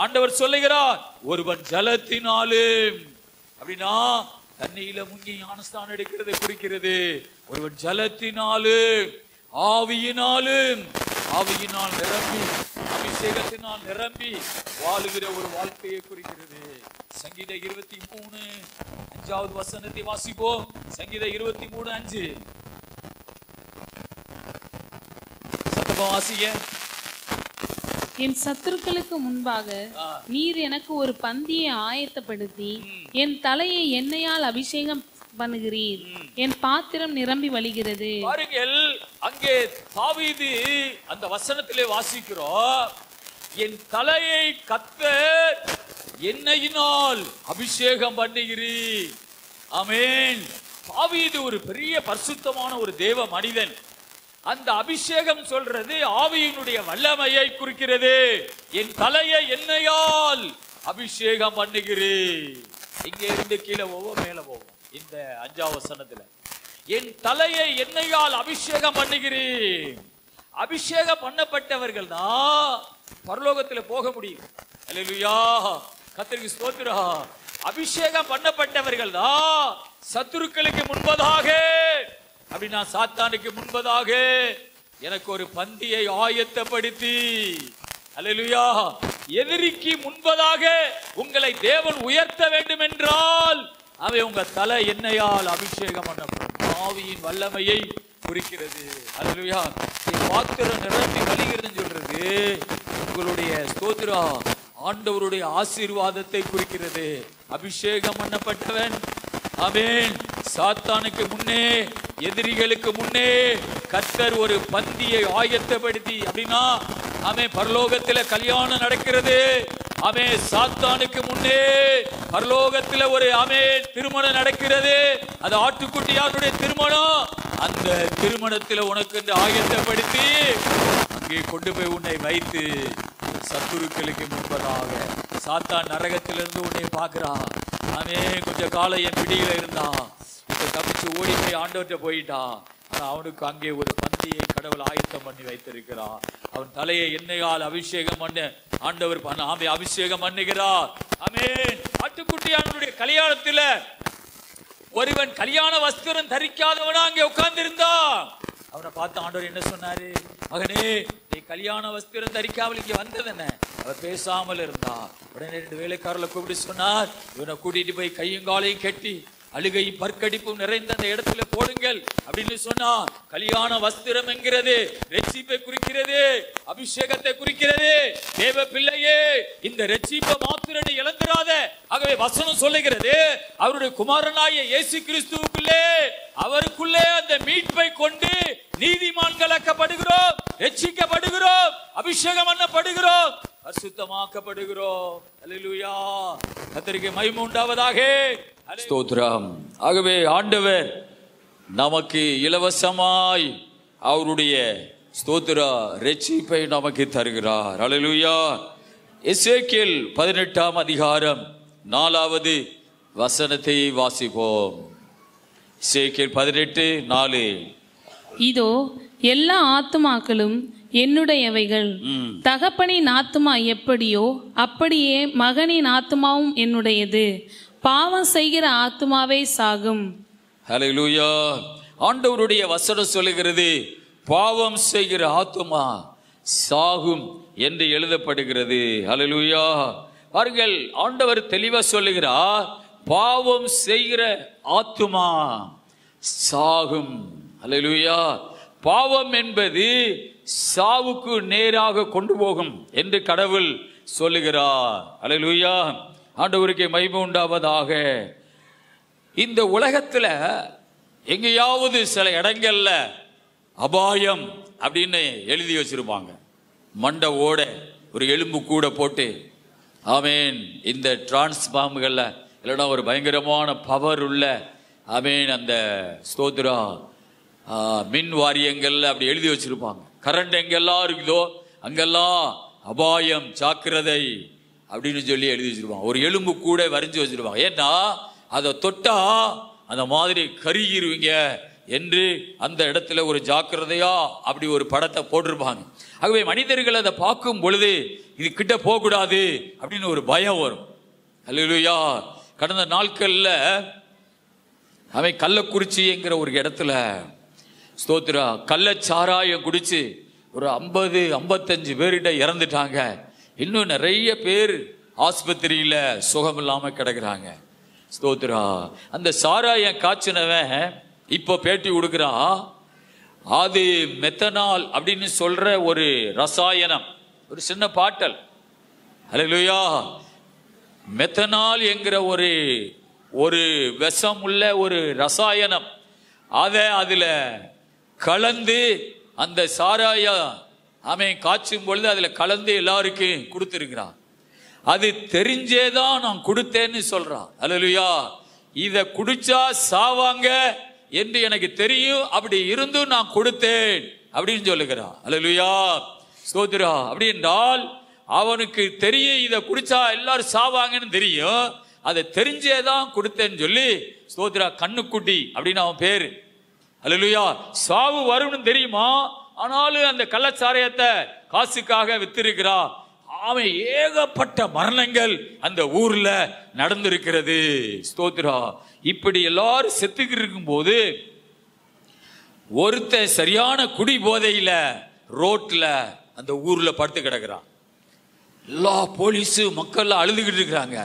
S2: ஆண்டவர் சொல்லுகிறார், ஒருவன் ஜலத்தினாலும், அப்படின்னா தண்ணியில முங்கி ஞானஸ்தானம் எடுக்கிறது குறிக்கிறது. ஒருவன் ஜலத்தினாலும் ஆவியினாலும், ஆவியினால் நிரம்பி அபிஷேகத்தினால் நிரம்பி வாழுகிற ஒரு வாழ்க்கையை குறிக்கிறது. சங்கீதம் 23:5 வசனத்தை வாசிப்போம். சங்கீதம் 23:5. திரும்ப வாசிங்க.
S3: என் சத்துருக்களுக்கு முன்பாக நீர் எனக்கு ஒரு பந்தியை ஆயத்தப்படுத்தி என் தலையை எண்ணெயால் அபிஷேகம் பண்ணுகிறீர். என் பாத்திரம் நிரம்பி வழிகிறது.
S2: பாருங்கள், அங்கே தாவீது அந்த வசனத்திலே வாசிக்கிறோம், என் தலையை கர்த்தர் எண்ணெயினால் அபிஷேகம் பண்ணுகிறீர். ஆமென். தாவீது ஒரு பெரிய பரிசுத்தமான ஒரு தேவ மனிதன். அந்த அபிஷேகம் சொல்றது ஆவியினுடைய வல்லமையை குறிக்கிறது. என் தலையை எண்ணெயால் அபிஷேகம் பண்ணுகிறேன். இங்க இருந்து கீழே போவோம், மேல போவோம். இந்த 5ஆம் வசனத்துல என் தலையை எண்ணெயால் அபிஷேகம் பண்ணுகிறேன். அபிஷேகம் பண்ணப்பட்டவர்கள் தான் பரலோகத்துல போக முடியும். அல்லேலூயா, கர்த்தருக்கு ஸ்தோத்திரம். அபிஷேகம் பண்ணப்பட்டவர்கள் தான் சத்துருக்களுக்கு முன்பதாக, அப்படின்னா சாத்தானுக்கு முன்பதாக எனக்கு ஒரு பந்தியை ஆயத்தப்படுத்தி, அல்லேலூயா, எதிரிக்கு முன்பதாக உங்களை தேவன் உயர்த்த வேண்டும் என்றால் அவை உங்க தலை எண்ணெயால் அபிஷேகம் பண்ணப்படும். ஆவியின் வல்லமையை குறிக்கிறது. அல்லேலூயா, பாத்திரம் நிரம்பி வழிகிறதுன்னு சொல்றது உங்களுடைய ஸ்தோத்திரம் ஆண்டவருடைய ஆசீர்வாதத்தை குறிக்கிறது. அபிஷேகம் பண்ணப்பட்டவன், ஆமென், சாத்தானுக்கு முன்னே, எதிரிகளுக்கு முன்னே கர்த்தர் ஒரு பந்தியை ஆயத்தப்படுத்தி, அப்படின்னா ஆமென், பரலோகத்துல கல்யாணம் நடக்கிறது. ஆமென், சாத்தானுக்கு முன்னே பரலோகத்துல ஒரு ஆமென் திருமணம் நடக்கிறது. அது ஆட்டுக்குட்டியாருடைய திருமணம். அந்த திருமணத்துல உனக்கு ஆயத்தப்படுத்தி அங்கே கொண்டு போய் உன்னை வைத்து சத்துருக்களுக்கு முன்பதாக, சாத்தான் நரகத்திலிருந்து உன்னை பார்க்கிறான். அவன் கொஞ்ச காலம் என் பிடியில இருந்தான், இப்ப தப்பிச்சு ஓடி போய் ஆண்டவர்கிட்ட போயிட்டான். ஆனா அவனுக்கு அங்கே ஒரு பந்தியை கடவுள் ஆயத்தம் பண்ணி வைத்திருக்கிறான். அவன் தலையை எண்ணெயால் அபிஷேகம் பண்ண ஆண்டவர் அபிஷேகம் பண்ணுகிறார். ஆமென். ஆட்டுக்குட்டியானுடைய கல்யாணத்துல ஒருவன் கல்யாண வஸ்திரம் தரிக்காதவனா அங்கே உட்கார்ந்து இருந்தான். அவனை பார்த்து ஆண்டவர் என்ன சொன்னாரு? மகனே, நீ கல்யாண வஸ்திரம் தரிக்காமல் இங்க வந்ததென்ன? அவர் பேசாமல் இருந்தா. உடனே 2 வேலைக்காரர்களை கூப்பிட்டு சொன்னார், இவனை கூட்டிட்டு போய் கையும் காலையும் கட்டி அழுகையும் பற்கடிப்பும் நிறைந்த அந்த இடத்துல போடுங்கள் அப்படின்னு சொன்னா. கல்யாண வஸ்திரம் என்கிறது ரட்சிப்பை குறிக்கிறது, அபிஷேகத்தை குறிக்கிறது. தேவ பிள்ளையே, இந்த ரட்சிப்பை மாத்திரம் இழந்துராத. ஆகவே வசனம் சொல்லுகிறது, அவருடைய குமாரனாகிய இயேசு கிறிஸ்துவுக்குள்ளே, அவருக்குள்ளே அந்த மீட்பை கொண்டு நீதிமான்களாக்கப்படுகிறோம், ரட்சிக்கப்படுகிறோம், அபிஷேகம் பண்ணப்படுகிறோம், பரிசுத்தமாக்கப்படுகிறோம். அல்லேலூயா, கர்த்தருக்கு மகிமை உண்டாவதாக. ஸ்தோத்திரம். ஆகவே ஆண்டவர் நமக்கு இலவசமாய் அவருடைய ஸ்தோத்திர ரட்சிப்பை நமக்கு தருகிறார். அல்லேலூயா. எசேக்கியேல் 18ஆம் அதிகாரம் 4வது வசனத்தை வாசிப்போம். எசேக்கியேல் 18:4.
S3: இதோ எல்லா ஆத்துமாக்களும் என்னுடையவைகள். தகப்பனின் ஆத்துமா எப்படியோ அப்படியே மகனின் ஆத்துமாவும் என்னுடையது. பாவம் செய்கிற ஆத்துமாவே சாகும்.
S2: ஹல்லேலூயா. ஆண்டவருடைய வசனம் சொல்லுகிறது, பாவம் செய்கிற ஆத்துமா சாகும் என்று எழுதப்படுகிறது. ஹல்லேலூயா. பாருங்கள், ஆண்டவர் தெளிவா சொல்லுகிறார், பாவம் செய்கிற ஆத்துமா சாகும். ஹல்லேலூயா. பாவம் என்பது சாவுக்கு நேராக கொண்டு போகும் என்று கடவுள் சொல்லுகிறார். ஹல்லேலூயா. ஆண்டவருக்கு மகிமை உண்டாவதாக. இந்த உலகத்துல எங்கேயாவது சில இடங்கள்ல அபாயம் அப்படின்னு எழுதி வச்சிருப்பாங்க. மண்டை ஓட ஒரு எலும்பு கூட போட்டு, ஆமேன், இந்த டிரான்ஸ்பார்ம்கள்ல இல்லைன்னா ஒரு பயங்கரமான பவர் உள்ள ஆமேன் அந்த ஸ்தோத்ரா மின் வாரியங்கள்ல அப்படி எழுதி வச்சிருப்பாங்க. கரண்ட் எங்கெல்லாம் இருக்குதோ அங்கெல்லாம் அபாயம், ஜாக்கிரதை அப்படின்னு சொல்லி எழுதி வச்சிருப்பாங்க. ஒரு எலும்பு கூட வரைஞ்சி வச்சிருப்பாங்க. ஏன்னா அதை தொட்டா அந்த மாதிரி கருகிருவீங்க என்று அந்த இடத்துல ஒரு ஜாக்கிரதையா அப்படி ஒரு படத்தை போட்டிருப்பாங்க. ஆகவே மனிதர்கள் அதை பார்க்கும் பொழுது இது கிட்ட போகக்கூடாது அப்படின்னு ஒரு பயம் வரும். அல்லேலூயா. கடந்த நாட்கள்ல அவன் கள்ளக்குறிச்சி என்கிற ஒரு இடத்துல ஸ்தோத்திரா கள்ளச்சாராயம் குடிச்சு ஒரு 50-55 பேர்கிட்ட இறந்துட்டாங்க. இன்னும் நிறைய பேர் ஆஸ்பத்திரியில சுகம் இல்லாம கிடக்குறாங்க. ஸ்தோத்திரா. அந்த சாராயம் காய்ச்சினவன் இப்ப பேட்டி கொடுக்கிறான், அது மெத்தனால் அப்படின்னு சொல்ற ஒரு ரசாயனம், ஒரு சின்ன பாட்டல். அல்லேலூயா. மெத்தனால் என்கிற ஒரு விஷம் உள்ள ஒரு ரசாயனம், அதை அதுல கலந்து அந்த சாராய காய்ச்சும் பொழுது அதுல கலந்து எல்லாருக்கும் கொடுத்திருக்கிறான். அது தெரிஞ்சேதான் நான் கொடுத்தேன்னு சொல்றான். அல்லேலூயா. இத குடிச்சா சாவாங்க என்று எனக்கு தெரியும், அப்படி இருந்தும் நான் கொடுத்தேன் அப்படின்னு சொல்லுகிறான். அல்லேலூயா. ஸ்தோத்திரம். அப்படி என்றால் அவனுக்கு தெரியும் இத குடிச்சா எல்லாரும் சாவாங்கன்னு தெரியும், அதை தெரிஞ்சேதான் கொடுத்தேன்னு சொல்லி ஸ்தோத்திரா. கண்ணுக்குட்டி அப்படின்னு அவன் பேரு. அல்லேலூயா. சாவு வரும்னு தெரியுமா, ஆனாலும் அந்த கள்ளச்சாராயத்தை காசுக்காக வித்திருக்கிறான். அவன் ஏகப்பட்ட மரணங்கள் அந்த ஊர்ல நடந்திருக்கிறது. ஸ்தோத்திரா. இப்படி எல்லாரும் செத்துக்கிட்டு இருக்கும் போது ஒருத்தன் சரியான குடி போதையில ரோட்ல அந்த ஊர்ல படுத்து கிடக்குறான். எல்லா போலீஸு மக்கள் அழுதுகிட்டு இருக்கிறாங்க.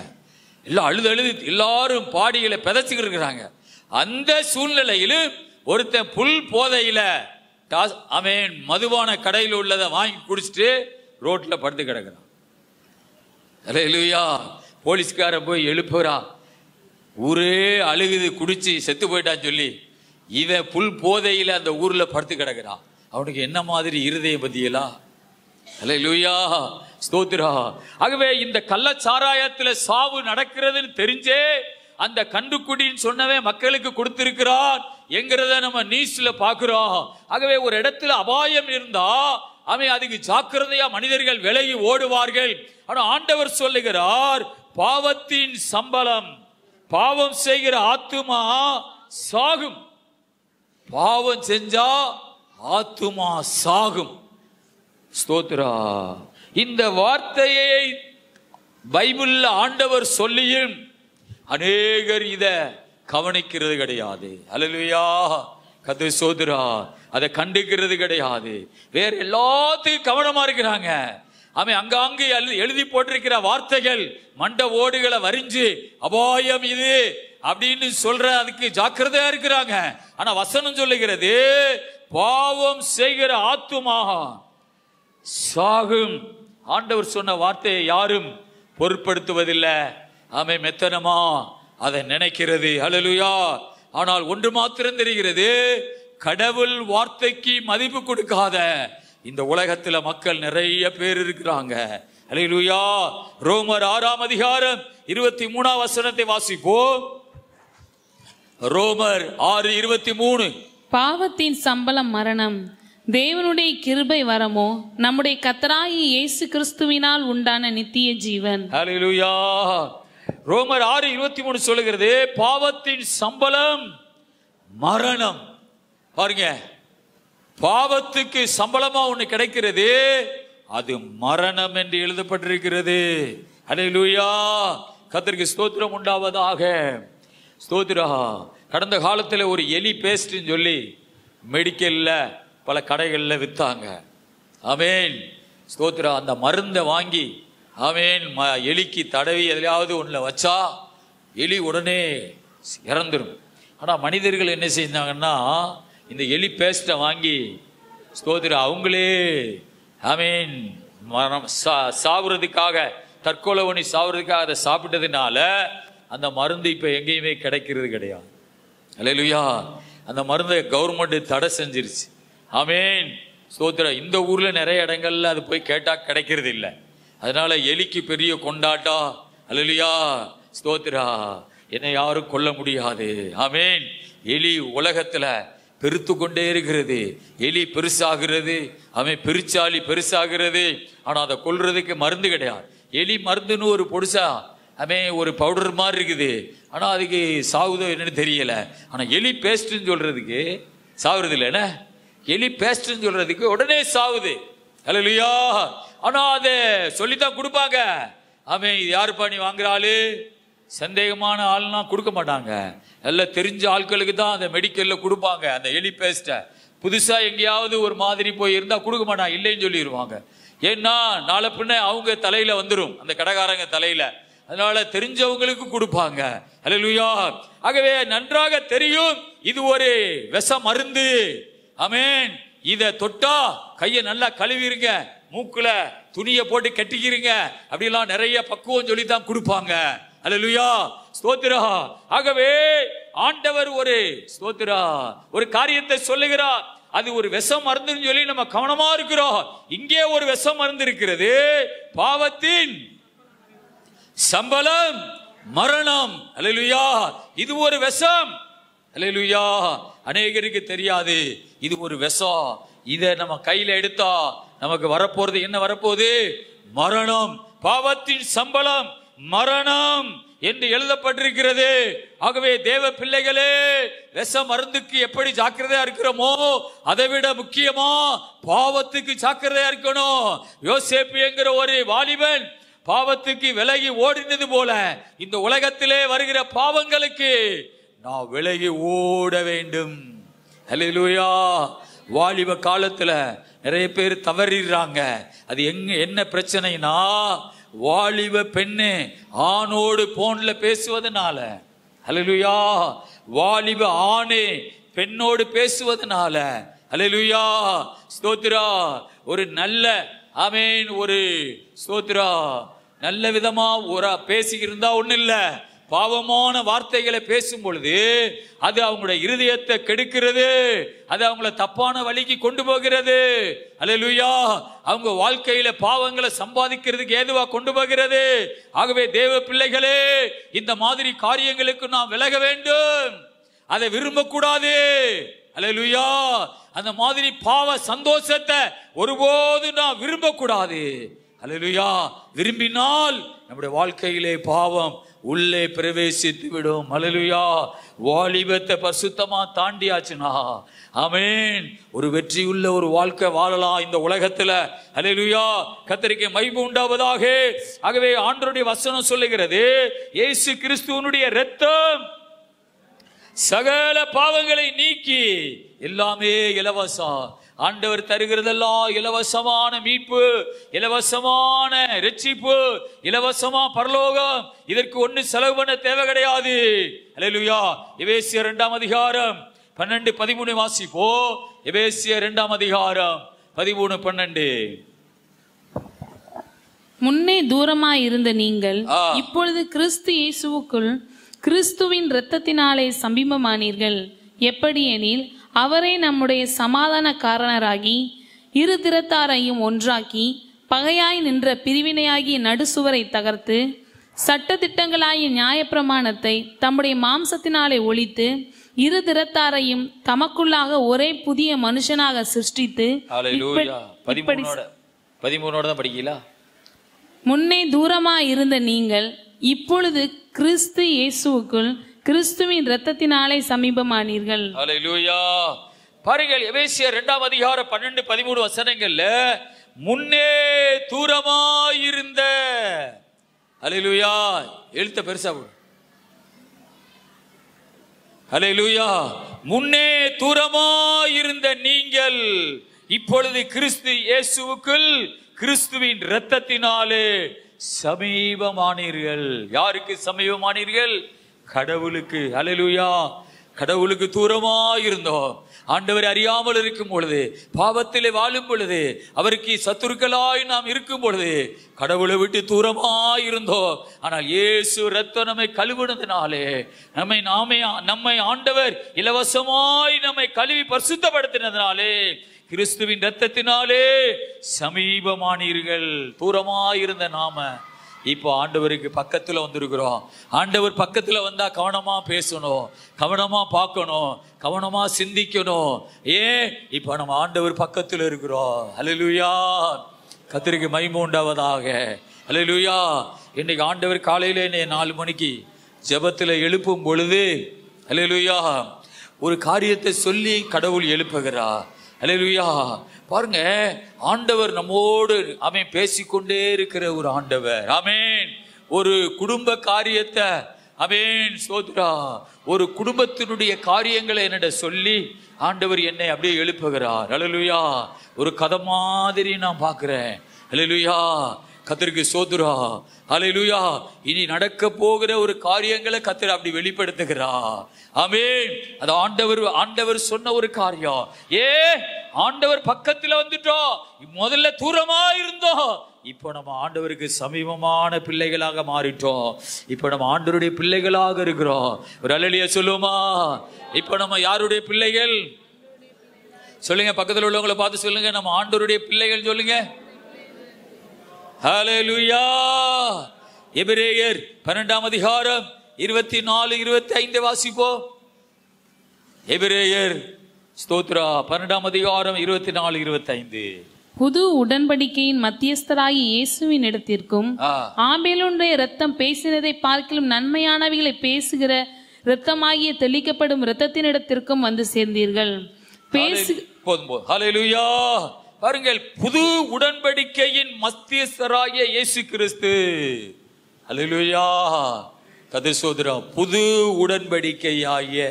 S2: எல்லாம் அழுது எல்லாரும் பாடிகளை பிதைச்சுக்கிட்டு இருக்கிறாங்க. அந்த சூழ்நிலையிலும் ஒருத்தன் புல் போதையில அவன் மதுபான கடையில் உள்ளதை வாங்கி குடிச்சிட்டு ரோட்ல படுத்து கிடக்குறான். அல்லேலூயா. போலீஸ்காரன் போய் எழுப்புறான். ஊரே அழுகுது, குடிச்சு செத்து போயிட்டான்னு சொல்லி. இவன் புல் போதையில அந்த ஊர்ல படுத்து கிடக்குறான். அவனுக்கு என்ன மாதிரி இருதய பத்தியலா. அல்லேலூயா. ஸ்தோத்திரா. ஆகவே இந்த கள்ளச்சாராயத்துல சாவு நடக்கிறதுன்னு தெரிஞ்சே அந்த கண்டுக்குடின்னு சொன்னவன் மக்களுக்கு கொடுத்திருக்கிறான் என்கிறத நம்ம நியூஸ்ல பாக்குறோம். ஆகவே ஒரு இடத்துல அபாயம் இருந்தா அவன் அதுக்கு ஜாக்கிரதையா மனிதர்கள் விலகி ஓடுவார்கள். ஆனா ஆண்டவர் சொல்லுகிறார், பாவத்தின் சம்பளம், பாவம் செய்கிற ஆத்துமா சாகும். பாவம் செஞ்சா ஆத்துமா சாகும். ஸ்தோத்திரா. இந்த வார்த்தையை பைபிள்ல ஆண்டவர் சொல்லியும் அநேகர் இத கவனிக்கிறது கிடையாது. அல்லேலூயா. கர்த்தர் ஸ்தோத்திரா. அதை கண்டுக்கிறது கிடையாது. வேற எல்லாத்துக்கும் கவனமா இருக்கிறாங்க. அவன் அங்காங்கு எழுதி போட்டிருக்கிற வார்த்தைகள் மண்ட ஓடுகளை வரிஞ்சு அபாயம் இது அப்படின்னு சொல்ற அதுக்கு ஜாக்கிரதையா இருக்கிறாங்க. ஆனா வசனம் சொல்லுகிறது, பாவம் செய்கிற ஆத்துமா சாகும். ஆண்டவர் சொன்ன வார்த்தையை யாரும் பொருட்படுத்துவதில்லை. அவன் மெத்தனமா அதை நினைக்கிறது. அல்லேலூயா. ஆனால் ஒன்று மாத்திரம் தெரிகிறது, கடவுள் வார்த்தைக்கு மதிப்பு கொடுக்காத இந்த உலகத்துல மக்கள் நிறைய பேர் இருக்கிறாங்க. அல்லேலூயா. ரோமர் 6ஆம் அதிகாரம் 23ஆம் வசனத்தை வாசிப்போம். ரோமர் 6:23.
S3: பாவத்தின் சம்பளம் மரணம், தேவனுடைய கிருபை வரமோ நம்முடைய கர்த்தராகிய இயேசு கிறிஸ்துவினால் உண்டான நித்திய ஜீவன்.
S2: அல்லேலூயா. ரோமர் 6:23 சொல்லுகிறது, பாவத்தின் சம்பளம் மரணம். பாருங்க, பாவத்துக்கு சம்பளமா ஒண்ணு கிடைக்கிறது, அது மரணம் என்று எழுதப்பட்டிருக்கிறது. அல்லேலூயா. கர்த்தருக்கு ஸ்தோத்திரம் உண்டாவதாக. ஸ்தோத்திரா. கடந்த காலத்தில் ஒரு எலி பேஸ்ட்னு சொல்லி மெடிக்கல்ல பல கடைகள்ல வித்தாங்க. ஆமேன். ஸ்தோத்திரா. அந்த மருந்தை வாங்கி ஆமேன் எலிக்கு தடவி எதையாவது ஒன்றில் வச்சா எலி உடனே இறந்துடும். ஆனால் மனிதர்கள் என்ன செஞ்சாங்கன்னா, இந்த எலி பேஸ்ட்டை வாங்கி ஸ்தோத்திரா அவங்களே ஆமேன் சாவுறதுக்காக, தற்கொலை பண்ணி சாவுறதுக்காக அதை சாப்பிட்டதுனால அந்த மருந்து இப்போ எங்கேயுமே கிடைக்கிறது கிடையாது. அல்லேலூயா. அந்த மருந்தை கவர்மெண்ட் தடை செஞ்சிருச்சு. ஆமேன். ஸ்தோத்திரா. இந்த ஊர்ல நிறைய இடங்கள்ல அது போய் கேட்டா கிடைக்கிறது இல்லை. அதனால எலிக்கு பெரிய கொண்டாட்டம். அல்லேலூயா. ஸ்தோத்திரா. என்னை யாரும் கொல்ல முடியாது. ஆமேன். எலி உலகத்துல பெருத்து கொண்டே இருக்கிறது. எலி பெருசாகிறது, அவன் பெருச்சாலி பெருசாகிறது. ஆனா அதை கொல்றதுக்கு மருந்து கிடையாது. எலி மருந்துன்னு ஒரு பொடுசா அவன் ஒரு பவுடர் மாதிரி இருக்குது. ஆனா அதுக்கு சாகுதோ என்னன்னு தெரியல. ஆனா எலி பேஸ்ட்ன்னு சொல்றதுக்கு சாகுறது இல்லைன்னா, எலி பேஸ்ட்ன்னு சொல்றதுக்கு உடனே சாவுது. அல்லேலூயா. ஆனா அதை சொல்லித்தான் கொடுப்பாங்க. அவன் இது யாருப்பா நீ வாங்குறாளு, சந்தேகமான ஆள்னா கொடுக்க மாட்டாங்க. எல்லாம் தெரிஞ்ச ஆட்களுக்கு தான் அந்த மெடிக்கல்ல கொடுப்பாங்க அந்த எலி பேஸ்ட்டை. புதுசா எங்கேயாவது ஒரு மாதிரி போய் இருந்தா கொடுக்க மாட்டாங்க, இல்லைன்னு சொல்லிடுவாங்க. ஏன்னா நாளை பின்ன அவங்க தலையில வந்துடும், அந்த கடைக்காரங்க தலையில. அதனால தெரிஞ்சவங்களுக்கு கொடுப்பாங்க. அல்லேலூயா. ஆகவே நன்றாக தெரியும் இது ஒரு விஷ மருந்து. ஆமென். இத தொட்டா கையை நல்லா கழுவிருங்க, மூக்குல துணியை போட்டு கட்டிக்கிறீங்க, அப்படிலாம் நிறைய பக்குவம் சொல்லி தான் கொடுப்பாங்க. அல்லேலூயா, ஸ்தோத்திரா. ஆகவே ஆண்டவர் ஒரு ஸ்தோத்திரா ஒரு காரியத்தை சொல்லுகிறார். அது ஒரு விஷம் மருந்துன்னு சொல்லி நம்ம கவனமா இருக்கிறோம். இங்கே ஒரு விஷம் மருந்து இருக்கிறது. பாவத்தின் சம்பளம் மரணம். அல்லேலூயா, இது ஒரு விஷம். அல்லேலூயா, அநேகருக்கு தெரியாது இது ஒரு விஷம். இதை நம்ம கையில எடுத்தா நமக்கு வரப்போறது என்ன? வரப்போகுது மரணம். பாவத்தின் சம்பளம் மரணம் என்று எழுதப்பட்டிருக்கிறது. ஆகவே தேவ பிள்ளைகளே, விஷ மருந்துக்கு எப்படி ஜாக்கிரதையா இருக்கிறோமோ அதை விட முக்கியமா பாவத்துக்கு ஜாக்கிரதையா இருக்கணும். யோசேப்பு என்கிற ஒரு வாலிபன் பாவத்துக்கு விலகி ஓடினது போல இந்த உலகத்திலே வருகிற பாவங்களுக்கு நான் விலகி ஓட வேண்டும். அல்லேலூயா. வாலிப காலத்துல நிறைய பேர் தவறிடுறாங்க. அது என்ன பிரச்சனைனா, வாலிப பெண்ணு ஆணோடு போன்ல பேசுவதனால, அல்லேலூயா, வாலிப ஆணே பெண்ணோடு பேசுவதனால, அல்லேலூயா, ஸ்தோத்திரா, ஒரு நல்ல ஆமென், ஒரு ஸ்தோத்திரா நல்ல விதமா ஒரு பேசியிருந்தா ஒண்ணு இல்ல, பாவமான வார்த்தைகளை பேசும் பொழுது அது அவங்களுடைய இருதயத்தை கெடுக்கிறது, அது அவங்கள தப்பான வழிக்கு கொண்டு போகிறது. அல்லேலூயா, அவங்க வாழ்க்கையில பாவங்களை சம்பாதிக்கிறதுக்கு ஏதுவா கொண்டு போகிறது. ஆகவே தேவ பிள்ளைகளே, இந்த மாதிரி காரியங்களுக்கு நாம் விலக வேண்டும், அதை விரும்பக்கூடாது. அல்லேலூயா, அந்த மாதிரி பாவ சந்தோஷத்தை ஒருபோது நாம் விரும்பக்கூடாது. அல்லேலூயா, விரும்பினால் நம்முடைய வாழ்க்கையிலே பாவம் உள்ளே பிரவேசித்து விடும். அல்லேலூயா, வாலிபத்தை பரிசுத்தமா தாண்டியாச்சுனா ஆமென், ஒரு வெற்றியுள்ள ஒரு வாழ்க்கை வாழலாம் இந்த உலகத்துல. அல்லேலூயா, கர்த்தருக்கு மகிமை உண்டாவதாக. ஆகவே ஆண்டவருடைய வசனம் சொல்லுகிறது, இயேசு கிறிஸ்துவினுடைய இரத்தம் சகல பாவங்களை நீக்கி எல்லாமே இலவசம். ஆண்டவர் தருகிறதெல்லாம் இலவசமான மீட்பு, இலவசமான இரட்சிப்பு, இலவசமா பரலோகம். இதற்கு ஒண்ணு செலவு பண்ண தேவை கிடையாது. அல்லேலூயா. எபேசியர் 2 அதிகாரம் 12-13 வாசிப்போ. எபேசியர் 2 அதிகாரம் 13-12.
S3: முன்னே தூரமாய் இருந்த நீங்கள் இப்பொழுது கிறிஸ்து இயேசுவுக்குள் கிறிஸ்துவின் இரத்தத்தினாலே சமீபமானீர்கள். எப்படியெனில் அவரே நம்முடைய சமாதானக்காரனராகி இரு திறத்தாரையும் ஒன்றாக்கி பகையாய் நின்ற பிரிவினையாகிய நடுசுவரை தகர்த்து சட்டதிட்டங்களாகிய நியாயப்பிரமாணத்தை தம்முடைய மாம்சத்தினாலே ஒழித்து இரு திறத்தாரையும் தமக்குள்ளாக ஒரே புதிய மனுஷனாக சிருஷ்டித்து. முன்னே தூரமாய் இருந்த நீங்கள் இப்பொழுது கிறிஸ்து இயேசுவுக்குள் கிறிஸ்துவின் இரத்தத்தினாலே சமீபமானீர்கள்.
S2: அல்லேலூயா. பாருங்கள், எபேசியர் 2 அதிகாரம் 12-13 வசனங்கள்ல முன்னே தூரமாயிருந்த, அல்லேலூயா, எழுத்த பெருசா போடு. அல்லேலூயா, முன்னே தூரமாயிருந்த நீங்கள் இப்பொழுது கிறிஸ்து இயேசுவுக்குள் கிறிஸ்துவின் இரத்தத்தினாலே சமீபமானீர்கள். யாருக்கு சமீபமானீர்கள்? கடவுளுக்கு. அல்லேலூயா. கடவுளுக்கு தூரமா இருந்தோம். ஆண்டவர் அறியாமல் இருக்கும் பொழுது, பாவத்திலே வாழும் பொழுது, அவருக்கு சத்துருக்களாய் நாம் இருக்கும் பொழுது கடவுளை விட்டு தூரமா இருந்தோம். ஆனால் இயேசு ரத்தம் நம்மை கழுவினதினாலே நம்மை ஆண்டவர் இலவசமாய் நம்மை கழுவி பரிசுத்தப்படுத்தினதினாலே கிறிஸ்துவின் ரத்தத்தினாலே சமீபமானீர்கள். தூரமாயிருந்த நாம இப்போ ஆண்டவருக்கு பக்கத்துல வந்திருக்கிறோம். ஆண்டவர் பக்கத்துல வந்தா கவனமா பேசணும், கவனமா பார்க்கணும், கவனமா சிந்திக்கணும். ஏன்? இப்போ நம்ம ஆண்டவர் பக்கத்துல இருக்கிறோம். அல்லேலூயா, கர்த்தருக்கு மகிமை உண்டாவதாக. அல்லேலூயா. இன்னைக்கு ஆண்டவர் காலையில என்னை 4 மணிக்கு ஜெபத்துல எழுப்பும் பொழுது, அல்லேலூயா, ஒரு காரியத்தை சொல்லி கடவுள் எழுப்புகிறார். அல்லேலூயா. பாருங்க, ஆண்டவர் நம்மோடு அவன் பேசிக்கொண்டே இருக்கிற ஒரு ஆண்டவர். ஆமென். ஒரு குடும்ப காரியத்தை அவன் சோத்ரா, ஒரு குடும்பத்தினுடைய காரியங்களை என்னிட சொல்லி ஆண்டவர் என்னை அப்படியே எழுப்புகிறார். அல்லேலூயா. ஒரு கதை மாதிரி நான் பார்க்கிறேன். அல்லேலூயா. கர்த்தருக்கு சோதுரா. ஹல்லேலூயா. இனி நடக்க போகிற ஒரு காரியங்களை கர்த்தர் அப்படி வெளிப்படுத்துகிறா. ஆமென். அது ஆண்டவர் சொன்ன ஒரு காரியம். ஆண்டவர் பக்கத்துல வந்துட்டோம். முதல்ல தூரமா இருந்தோம், இப்போ நம்ம ஆண்டவருக்கு சமீபமான பிள்ளைகளாக மாறிட்டோம். இப்போ நம்ம ஆண்டவருடைய பிள்ளைகளாக இருக்கிறோம். ஒரு அல்லேலூயா சொல்லுமா? இப்போ நம்ம யாருடைய பிள்ளைகள் சொல்லுங்க. பக்கத்தில் உள்ளவங்களை பார்த்து சொல்லுங்க, நம்ம ஆண்டவருடைய பிள்ளைகள் சொல்லுங்க. ஹல்லேலூயா. எபிரேயர் 12ஆம் அதிகாரம் 24, 25 வாசிப்போம். எபிரேயர் ஸ்தோத்ரா 12ஆம் அதிகாரம் 24, 25.
S3: புது உடன்படிக்கையின் மத்தியஸ்தராகி இயேசுவின் இடத்திற்கும் ஆபேலுடைய இரத்தம் பேசினதை பார்க்கிலும் நன்மையானவைகளை பேசுகிற இரத்தமாகிய தெளிக்கப்படும் இரத்தத்தினிடத்திற்கும் வந்து சேர்ந்தீர்கள்.
S2: ஹல்லேலூயா. பாருங்கள், புது உடன்படிக்கையின் மத்தியஸ்தராகிய இயேசு கிறிஸ்து. ஹல்லேலூயா. கர்த்தர் சோதரம், புது உடன்படிக்கையாகிய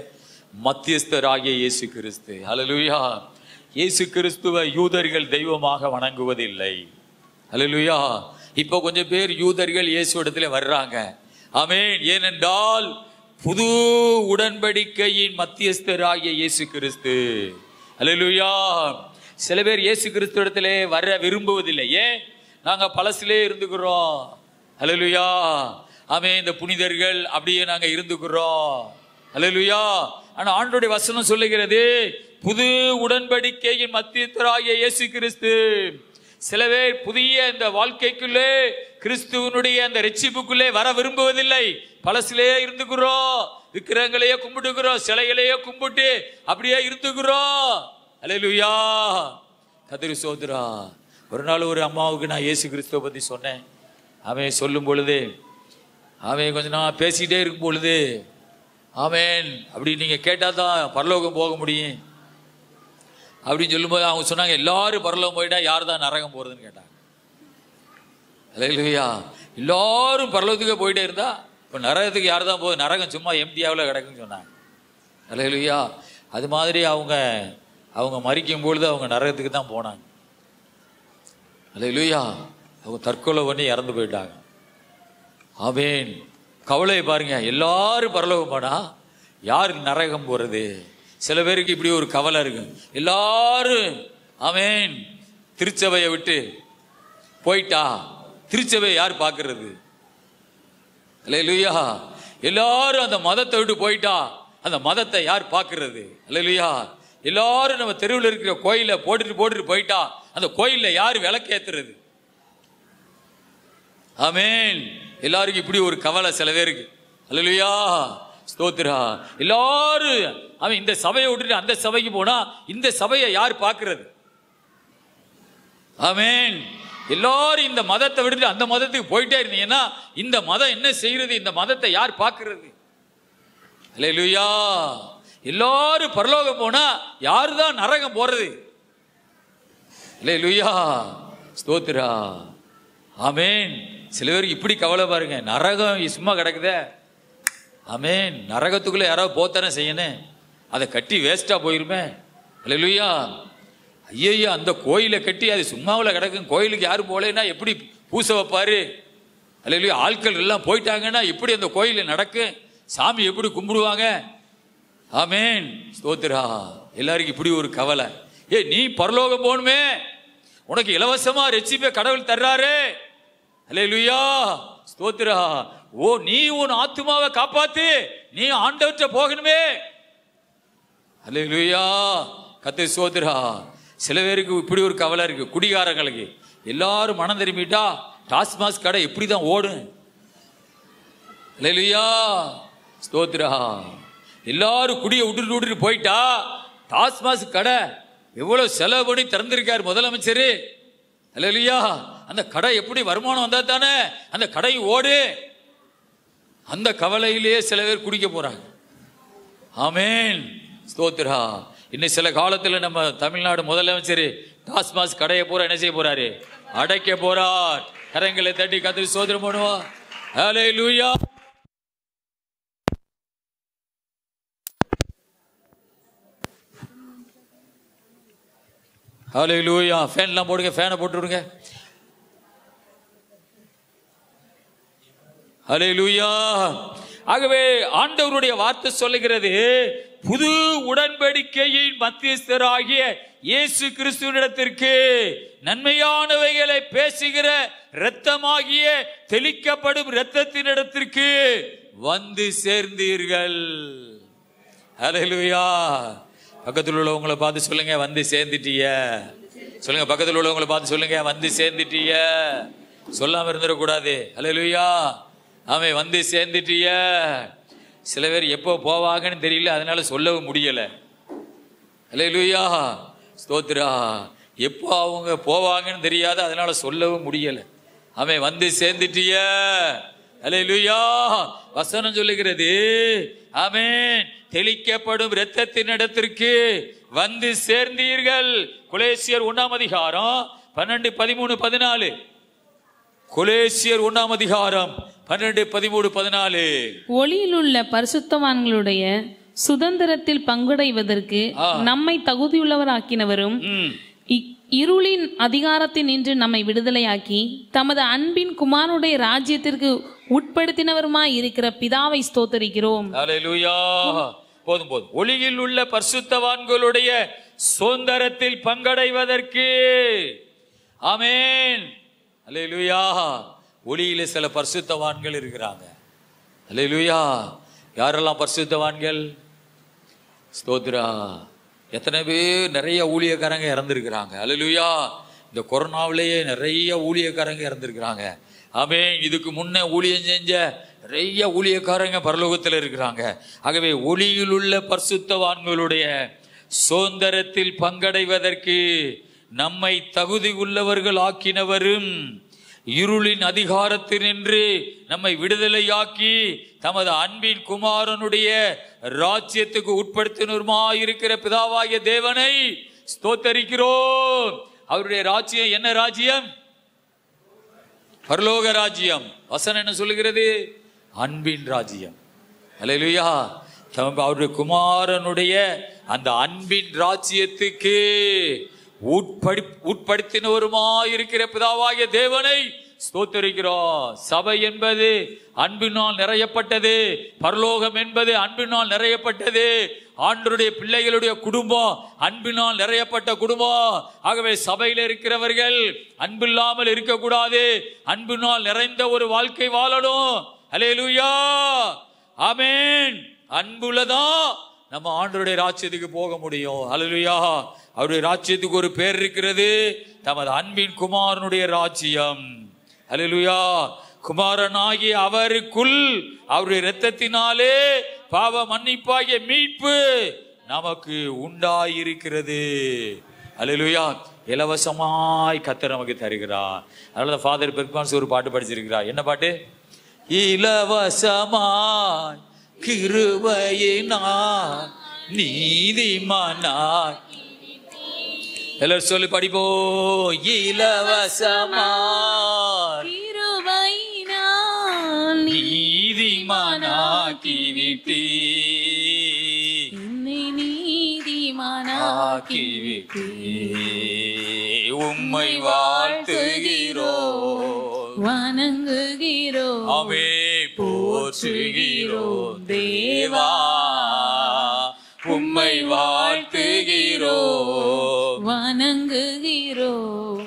S2: மத்தியஸ்தராகிய இயேசு கிறிஸ்து. ஹல்லேலூயா. இயேசு கிறிஸ்துவை யூதர்கள் தெய்வமாக வணங்குவதில்லை. ஹல்லேலூயா. இப்போ கொஞ்சம் பேர் யூதர்கள் இயேசு இடத்துல வர்றாங்க. ஆமென். ஏனென்றால் புது உடன்படிக்கையின் மத்தியஸ்தராகிய இயேசு கிறிஸ்து. ஹல்லேலூயா. சில பேர் இயேசு கிறிஸ்து இடத்துல வர விரும்புவதில்லை. ஏன்? நாங்க பழசிலே இருந்துக்கிறோம். ஹல்லேலூயா. ஆமென். இந்த புனிதர்கள் அப்படியே நாங்க இருந்துக்கிறோம். ஹல்லேலூயா. ஆனா ஆண்டவருடைய வசனம் சொல்லுகிறது, புது உடன்படிக்கையின் மத்தியஸ்தராகிய இயேசு கிறிஸ்து. சில பேர் புதிய இந்த வாழ்க்கைக்குள்ளே கிறிஸ்துவனுடைய அந்த ரட்சிப்புக்குள்ளே வர விரும்புவதில்லை. பழசிலே இருந்துக்கிறோம், விக்கிரகங்களையே கும்பிட்டுக்கிறோம், சிலைகளையே கும்பிட்டு அப்படியே இருந்துக்கிறோம். ஹல்லேலூயா. கர்த்தருக்கு சோதரா. ஒரு நாள் ஒரு அம்மாவுக்கு நான் இயேசு கிறிஸ்துவை பற்றி சொன்னேன். அவன் சொல்லும் பொழுது, அவன் கொஞ்சம் நான் பேசிக்கிட்டே இருக்கும் பொழுது, ஆமென், அப்படி நீங்கள் கேட்டால் தான் பரலோகம் போக முடியும் அப்படின்னு சொல்லும்போது அவங்க சொன்னாங்க, எல்லாரும் பரலோகம் போயிட்டா யார் தான் நரகம் போகிறதுன்னு கேட்டாங்க. ஹல்லேலூயா. எல்லாரும் பரலோகத்துக்கே போயிட்டே இருந்தா இப்போ நரகத்துக்கு யார் தான் போகுது? நரகம் சும்மா எம்டியாவில் கிடக்குன்னு சொன்னாங்க. ஹல்லேலூயா. அது மாதிரி அவங்க மரிக்கும் பொழுது அவங்க நரகத்துக்கு தான் போனாங்க. ஹல்லேலூயா. அவங்க தற்கொலை பண்ணி இறந்து போயிட்டாங்க. ஆமென். கவலை பாருங்க, எல்லாரும் பரலோகம் போனா யார் நரகம் போறது? சில பேருக்கு இப்படி ஒரு கவலை இருக்கு. எல்லாரும் ஆமென் திருச்சபையை விட்டு போயிட்டா திருச்சபையை யார் பார்க்கறது? ஹல்லேலூயா. எல்லாரும் அந்த மதத்தை விட்டு போயிட்டா அந்த மதத்தை யார் பார்க்கறது? ஹல்லேலூயா. எல்லாரும் நம்ம தெருவில் இருக்கிற கோயிலை போட்டுட்டு போயிட்டா அந்த கோயில்ல யார் விளக்கேத்துறது? ஆமென். எல்லாருக்கும் இப்படி ஒரு கவலை சில பேருக்கு. ஹல்லேலூயா. ஸ்தோத்திரா. எல்லாரும் அவன் இந்த சபையை விட்டுட்டு அந்த சபைக்கு போனா இந்த சபையை யார் பார்க்கிறது? ஆமென். எல்லாரும் இந்த மதத்தை விட்டுட்டு அந்த மதத்துக்கு போயிட்டே இருந்தீங்கன்னா இந்த மதம் என்ன செய்யறது? இந்த மதத்தை யார் பார்க்கிறது? ஹல்லேலூயா. எல்லாரும் பரலோகம் போனா யாரு தான் நரகம் போறது? ஹல்லேலூயா. ஸ்தோத்திரா. ஆமென். சில பேருக்கு இப்படி கவலை பாருங்க, நரகம் சும்மா கிடக்குதே. ஆமென். நரகத்துக்குள்ள யாராவது போத்தானே செய்யணும், அதை கட்டி வேஸ்டா போயிருமே. ஹல்லேலூயா. ஐயா, அந்த கோயிலை கட்டி அது சும்மாவில் கிடக்கும், கோயிலுக்கு யாரும் போலேன்னா எப்படி பூசை வைப்பாரு? ஹல்லேலூயா. ஆட்கள் எல்லாம் போயிட்டாங்கன்னா எப்படி அந்த கோயிலில் நடக்கும்? சாமி எப்படி கும்பிடுவாங்க? ஆமென். ஸ்தோத்திரா. எல்லாருக்கும் இப்படி ஒரு கவலை. நீ பரலோகம் போகணுமே, உனக்கு இலவசமா ரட்சிப்பை கடவுள் தர்றாரு. ஹல்லேலூயா. ஸ்தோத்திரா. நீ உன் ஆத்துமாவை காப்பாத்து, நீ ஆண்டவர்கிட்ட போகணுமே. ஹல்லேலூயா. கர்த்தர் ஸ்தோத்திரா. சில பேருக்கு இப்படி ஒரு கவலை இருக்கு, குடிகாரங்களுக்கு. எல்லாரும் மனம் திரும்பிட்டா டாஸ்மாஸ் கடை எப்படிதான் ஓடும்? ஹல்லேலூயா. ஸ்தோத்திரா. எல்லாரும் குடியை விட்டுட்டு போயிட்டா டாஸ்மாஸ் கடை எவ்வளவு செலவு பண்ணி திறந்திருக்காரு முதலமைச்சர். ஹல்லேலூயா. அந்த கடை எப்படி வருமானம் வந்தா தானே அந்த கடை ஓடு. அந்த கவலையிலேயே சில பேர் குடிக்க போறாங்க. ஆமென். ஸ்தோத்திரா. இன்னும் சில காலத்தில் நம்ம தமிழ்நாடு முதலமைச்சர் டாஸ்மாஸ் கடையை பூரா என்ன செய்ய போறாரு? அடைக்க போறார். கரங்களை தட்டி கர்த்தருக்கு ஸ்தோத்திரம் பண்ணுவோம். ஹல்லேலூயா. ஹல்லேலூயா. ஃபேன்லாம் போடுங்க, ஃபேனை போட்டு விடுங்க. ஹல்லேலூயா. ஆகவே ஆண்டவருடைய வார்த்தை சொல்லுகிறது, புது உடன்படிக்கையின் மத்தியஸ்தராகிய இயேசு கிறிஸ்துவினிடத்திற்கு நன்மையானவைகளை பேசுகிற இரத்தமாகிய தெளிக்கப்படும் இரத்தத்தினிடத்திற்கு வந்து சேர்ந்தீர்கள். ஹல்லேலூயா. பக்கத்தில் உள்ளவங்களை பார்த்து சொல்லுங்க, வந்து சேர்ந்துட்டிய. சொல்லுங்க, பக்கத்தில் உள்ளவங்களை பார்த்து சொல்லுங்க, வந்து சேர்ந்துட்டிய. சொல்லாம இருந்துடக்கூடாது. ஹல்லேலூயா. ஆமே, வந்து சேர்ந்துட்டிய. சில பேர் எப்போ போவாங்கன்னு தெரியல, அதனால சொல்லவும் முடியல. ஹல்லேலூயா. ஸ்தோத்திரா. எப்போ அவங்க போவாங்கன்னு தெரியாது, அதனால சொல்லவும் முடியல. ஆமே, வந்து சேர்ந்துட்டிய. ஹல்லேலூயா. வசனம் சொல்லுகிறது, ஆமென், தெளிக்கப்படும் இரத்தத்தின் இடத்திற்கு வந்து சேர்ந்தீர்கள். கொலேசியர் 1 அதிகாரம் 12, 13, 14. கொலேசியர் 1 அதிகாரம் 12, 13, 14.
S3: ஒளியில் உள்ள பரிசுத்தவான்களுடைய சுதந்திரத்தில் பங்குடைவதற்கு நம்மை தகுதியுள்ளவராக்கினவரும் இருளின் அதிகாரத்தில் நின்று நம்மை விடுதலையாக்கி தமது அன்பின் குமாரனுடைய ராஜ்யத்திற்கு உட்படுத்தினவருமாய் இருக்கிற பிதாவை ஸ்தோத்தரிக்கிறோம்.
S2: ஹல்லேலூயா. போதும் போதும். ஒளியில் உள்ள பரிசுத்தவான்களுடைய சுதந்திரத்தில் பங்கடைவதற்கு. ஆமென். ஹல்லேலூயா. ஒளியில சில பரிசுத்தவான்கள் இருக்கிறாங்க. ஹல்லேலூயா. யாரெல்லாம் பரிசுத்தவான்கள்? ஸ்தோத்திரா. எத்தனை பேர் நிறைய ஊழியக்காரங்க இறந்துருக்கிறாங்க. ஹல்லேலூயா. இந்த கொரோனாவிலேயே நிறைய ஊழியக்காரங்க இறந்துருக்கிறாங்க. ஆமென். இதுக்கு முன்ன ஊழியம் செஞ்ச நிறைய ஊழியக்காரங்க பரலோகத்தில் இருக்கிறாங்க. ஆகவே ஒளியில் உள்ள பரிசுத்தவான்களுடைய சுதந்திரத்தில் பங்கடைவதற்கு நம்மை தகுதி உள்ளவர்கள் ஆக்கினவரும் இருளின் அதிகாரத்தினின்று நம்மை விடுதலையாக்கி தமது அன்பின் குமாரனுடைய ராஜ்யத்துக்கு உட்படுத்தினருமாயிருக்கிற பிதாவாகிய தேவனை ஸ்தோத்தரிக்கிறோம். அவருடைய ராஜ்யம் என்ன ராஜ்யம்? பரலோக ராஜ்யம். வசனம் என்ன சொல்லுகிறது? அன்பின் ராஜ்யம். ஹல்லேலூயா. அவருடைய குமாரனுடைய அந்த அன்பின் ராஜ்யத்துக்கு உட்படுத்தினவருமாயிருக்கிற பிதாவாகிய தேவனை ஸ்தோத்தரிக்கிறோம். சபை என்பது அன்பினால் நிறையப்பட்டது. பரலோகம் என்பது அன்பினால் நிறையப்பட்டது. ஆண்டவருடைய பிள்ளைகளுடைய குடும்பம் அன்பினால் நிறையப்பட்ட குடும்பம். ஆகவே சபையில் இருக்கிறவர்கள் அன்பில்லாமல் இருக்கக்கூடாது. அன்பினால் நிறைந்த ஒரு வாழ்க்கை வாழணும். ஹல்லேலூயா. ஆமென். அன்புலதான் நம்ம ஆண்டவருடைய ராஜ்யத்துக்கு போக முடியும். ஹல்லேலூயா. அவருடைய ராஜ்யத்துக்கு ஒரு பேர் இருக்கிறது, தமது அன்பின் குமாரனுடைய ராஜ்யம். ஹல்லேலூயா. குமாரனாகிய அவருக்குள் அவருடைய இரத்தத்தினாலே பாவ மன்னிப்பாகிய மீட்பு நமக்கு உண்டாயிருக்கிறது. ஹல்லேலூயா. இலவசமாய் கர்த்தர் நமக்கு தருகிறார். அதனால ஃபாதர் பெர்க்மான்ஸ் ஒரு பாட்டு படிச்சிருக்கிறார். என்ன பாட்டு? இலவசமாய் கிருபையினால் நீதிமானாய். எல்லாரும் சொல்லி படிப்போம். இலவசமாய்
S3: கிருபையினால்
S2: நீதிமானாக்கி விட்டீ,
S3: என்னை நீதிமானாக்கி
S2: விட்டீ. உம்மை வாழ்த்துகிறோம்,
S3: வணங்குகிறோம்,
S2: அவே போற்றுகிறோம் தேவா. உம்மை வாழ்த்துகிறோம்,
S3: வணங்குகிறோம்,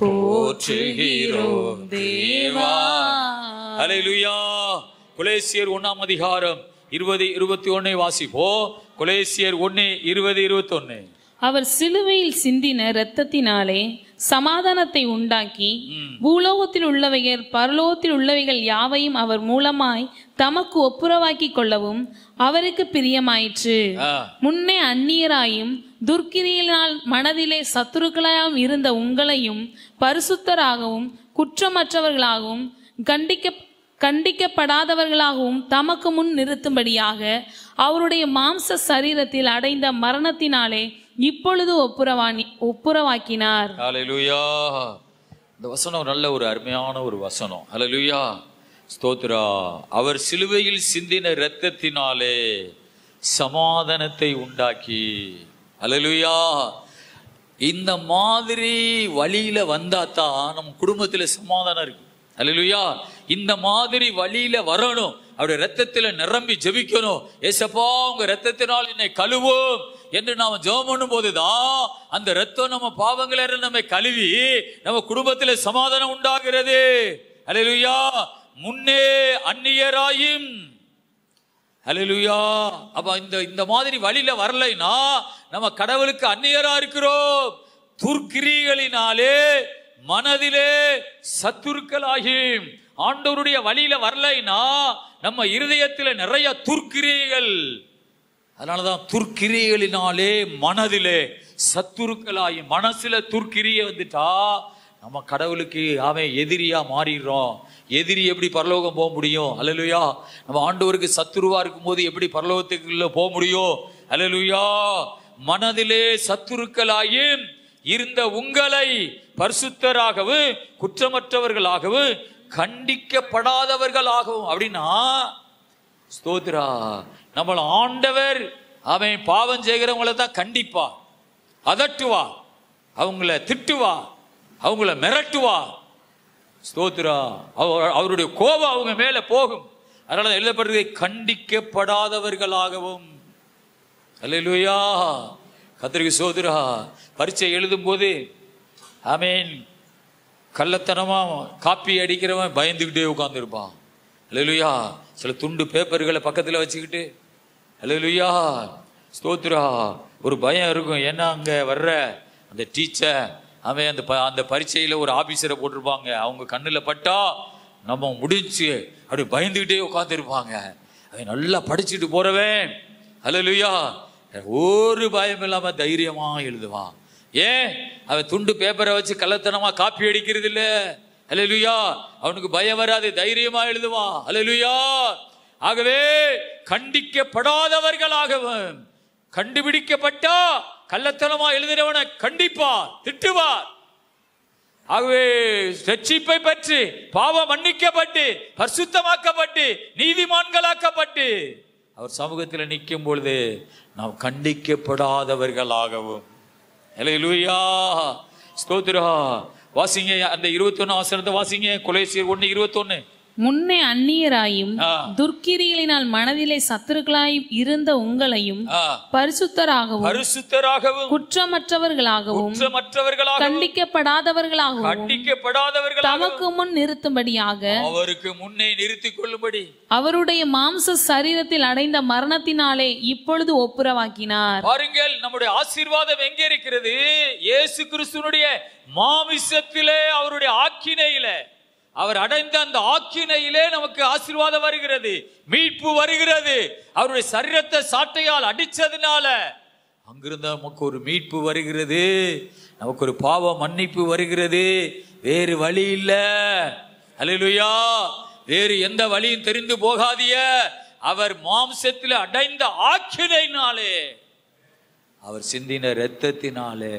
S3: போற்றுகிறோம் தேவா.
S2: ஹல்லேலூயா. கொலேசியர் 1 அதிகாரம் 20, 21 வாசிப்போ. கொலேசியர் 1, 20, 21.
S3: அவர் சிலுவையில் சிந்தின இரத்தத்தினாலே சமாதானத்தை உண்டாக்கி பூலோகத்தில் உள்ளவைகள் பரலோகத்தில் உள்ளவைகள் யாவையும் அவர் மூலமாய் தமக்கு ஒப்புரவாக்கி கொள்ளவும் அவருக்கு பிரியமாயிற்று. முன்னே அந்நியராயும் துர்க்கிரியினால் மனதிலே சத்துருக்களாயும் இருந்த உங்களையும் பரிசுத்தராகவும் குற்றமற்றவர்களாகவும் கண்டிக்கப்படாதவர்களாகவும் தமக்கு முன் நிறுத்தும்படியாக அவருடைய மாம்ச சரீரத்தில் அடைந்த மரணத்தினாலே இப்பொழுது ஒப்புரவாக்கினார்.
S2: ஹல்லேலூயா. இந்த வசனம் நல்ல ஒரு அருமையான ஒரு வசனம். ஹல்லேலூயா. ஸ்தோத்திரா. அவர் சிலுவையில் சிந்தின இரத்தத்தினாலே சமாதானத்தை உண்டாக்கி. ஹல்லேலூயா. இந்த மாதிரி வழியில வந்தா தான் நம்ம குடும்பத்துல சமாதானம் இருக்கு. அல்லேலூயா. இந்த மாதிரி வழியில வரணும், அவருடைய ரத்தத்துல நிரம்பி ஜெபிக்கணும். ஏசப்பா உங்க ரத்தத்தினால் என்னை கழுவும் என்று நாம ஜெபம் பண்ணும் போதுதான் அந்த ரத்தம் நம்ம பாவங்களை நம்மை கழுவி நம்ம குடும்பத்துல சமாதானம் உண்டாகிறது. அல்லேலூயா. முன்னே அந்நியராயும், அல்லேலூயா. அப்ப இந்த மாதிரி வழியில வரலைன்னா நம்ம கடவுளுக்கு அந்நியரா இருக்கிறோம். துர்க்கிரிகளினாலே மனதிலே சத்துருக்களாகி ஆண்டவருடைய வழியில வரலைன்னா நம்ம இருதயத்துல நிறைய துர்க்கிரியைகள். அதனாலதான் துர்க்கிரியைகளினாலே மனதிலே சத்துருக்களாகி, மனசுல துர்க்கிரியை வந்துட்டா நம்ம கடவுளுக்கு எதிரியா மாறிடுறோம். எதிரி எப்படி பரலோகம் போக முடியும்? அல்லேலூயா. நம்ம ஆண்டவருக்கு சத்துருவா இருக்கும் போது எப்படி பரலோகத்துக்குள்ள போக முடியும்? அல்லேலூயா. மனதிலே சத்துருக்களாகி இருந்த உங்களை பரிசுத்தராகவும் குற்றமற்றவர்களாகவும் கண்டிக்கப்படாதவர்களாகவும். அப்படின்னா ஸ்தோத்திரா, நம்மள ஆண்டவர் அவன் பாவம் செய்கிறவங்களை தான் கண்டிப்பா, அதட்டுவா, அவங்கள திட்டுவா, அவங்கள மிரட்டுவா. ஸ்தோத்திரா, அவருடைய கோபம் அவங்க மேல போகும். அதனால எழுதப்படுறது கண்டிக்கப்படாதவர்களாகவும். அல்லேலூயா. கர்த்தருக்கு ஸ்தோத்திரா. பரீட்சை எழுதும் போது ஆமென், கள்ளத்தனமா காப்பி அடிக்கிறவன் பயந்துகிட்டே உட்கார்ந்துருப்பான். அல்லேலூயா. சில துண்டு பேப்பர்களை பக்கத்துல வச்சுக்கிட்டு, அல்லேலூயா ஸ்தோத்திரா, ஒரு பயம் இருக்கும். ஏன்னா அங்க வர்ற அந்த டீச்சர் அந்த பரீட்சையில ஒரு ஆபீசரை போட்டிருப்பாங்க, அவங்க கண்ணுல பட்டா நம்ம முடிச்சு அப்படி பயந்துகிட்டே உட்கார்ந்துருப்பாங்க. அவன் நல்லா படிச்சுட்டு போறவன் அல்லேலூயா ஒரு பயம் இல்லாம தைரியமா எழுதுவான். ஏன்? அவன் துண்டு பேப்பரை வச்சு கள்ளத்தனமா காப்பி அடிக்கிறது இல்ல. அல்லேலூயா. அவனுக்கு பயம் வராது, தைரியமா எழுதுவான். அல்லேலூயா. ஆகவே கண்டிக்கப்படாதவர்களாகவும், கண்டுபிடிக்கப்பட்டா கள்ளத்தனமா எழுதுறவனை கண்டிப்பார், திட்டுவார். ஆகவே ரட்சிப்பை பற்றி பாவம் மன்னிக்கப்பட்டு பரிசுத்தமாக்கப்பட்டு நீதிமான்களாக்கப்பட்டு அவர் சமூகத்தில் நிற்கும் பொழுது நாம் கண்டிக்கப்படாதவர்களாகவும். அல்லேலூயா. ஸ்தோத்திரா. வாசிங்க அந்த 21 வசனத்தை வாசிங்க. கொலோசியர் 1:21.
S3: முன்னே அந்நியராயும் துர்க்கிரிகளினால் மனதிலே சத்துருக்களாயும் இருந்த உங்களையும் பரிசுத்தராகவும் குற்றமற்றவர்களாகவும் கண்டிக்கப்படாதவர்களாகவும் தமக்கு முன் நிறுத்தும்படியாக
S2: அவருக்கு முன்னே நிறுத்திக் கொள்ளும்படி
S3: அவருடைய மாம்ச சரீரத்தில் அடைந்த மரணத்தினாலே இப்பொழுது ஒப்புரவாக்கினார்.
S2: பாருங்கள், நம்முடைய ஆசீர்வாதம் எங்கே இருக்கிறது? இயேசு கிறிஸ்துவினுடைய மாமிசத்திலே, அவருடைய ஆக்கினையிலே, அவர் அடைந்த அந்த ஆக்கினையிலே நமக்கு ஆசீர்வாதம் வருகிறது, மீட்பு வருகிறது. அவருடைய சரீரத்தை சாட்டையால் அடிச்சதுனால அங்கிருந்து நமக்கு ஒரு மீட்பு வருகிறது, நமக்கு ஒரு பாவ மன்னிப்பு வருகிறது. வேறு வழி இல்ல. அல்லேலூயா. வேறு எந்த வழியும் தெரிந்து போகாதிய. அவர் மாம்சத்தில் அடைந்த ஆக்கினையினாலே, அவர் சிந்தின இரத்தத்தினாலே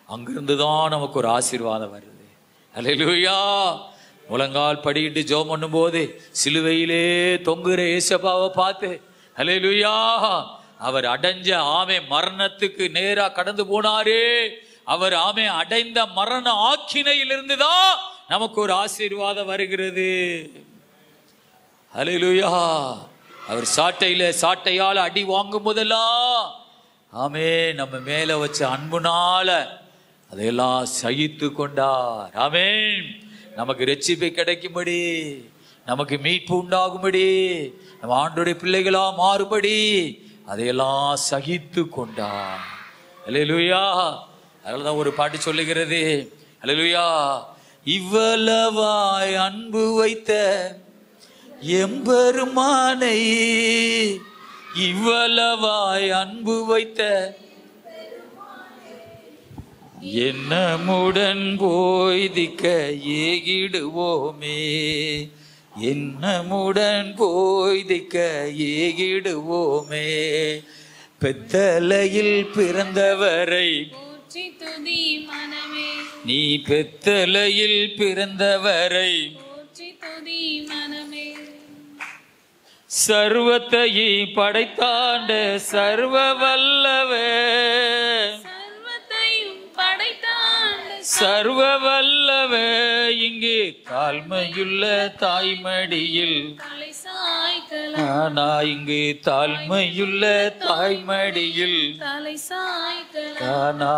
S2: அங்கிருந்துதான் நமக்கு ஒரு ஆசீர்வாதம் வருது. அல்லேலூயா. முழங்கால் படிக்கிட்டு ஜெபம் பண்ணும் போது சிலுவையிலே தொங்குற ஏசப்பாவை பார்த்து, அல்லேலூயா, அவர் அடைஞ்ச மரணத்துக்கு நேரா கடந்து போனாரே, அவர் அடைந்த மரண ஆக்கினையிலிருந்து தான் நமக்கு ஒரு ஆசீர்வாதம் வருகிறது. அல்லேலூயா. அவர் சாட்டையால அடி வாங்கும் போதெல்லாம் நம்ம மேல வச்ச அன்புனால அதையெல்லாம் சகித்து கொண்டார். ஆமென். நமக்கு ரட்சிப்பை கிடைக்கும்படி, நமக்கு மீட்பு உண்டாகும்படி, நம்ம ஆண்டவருடைய பிள்ளைகளா மாறுபடி அதையெல்லாம் சகித்து கொண்டார். அல்லேலூயா. அதனாலதான் ஒரு பாட்டு சொல்லுகிறது. அல்லேலூயா. இவ்வளவாய் அன்பு வைத்த எம்பெருமானை, இவ்வளவாய் அன்பு வைத்த என்னமுடன் போய்திக்க ஏகிடுவோமே, என்னமுடன் போய்திக்க ஏகிடுவோமே. பெத்தலையில் பிறந்தவரை நீ பெத்தலையில் பிறந்தவரை சர்வத்தையை படைத்தாண்ட சர்வ வல்லவே, சர்வ வல்லவ இங்கே தாழ்மையுள்ள தாய்மடியில்
S3: தலை சாய்க்கலாம்
S2: ஆனா இங்கு தாழ்மையுள்ள தாய்மடியில்
S3: தலை சாய்க்கலாம்
S2: ஆனா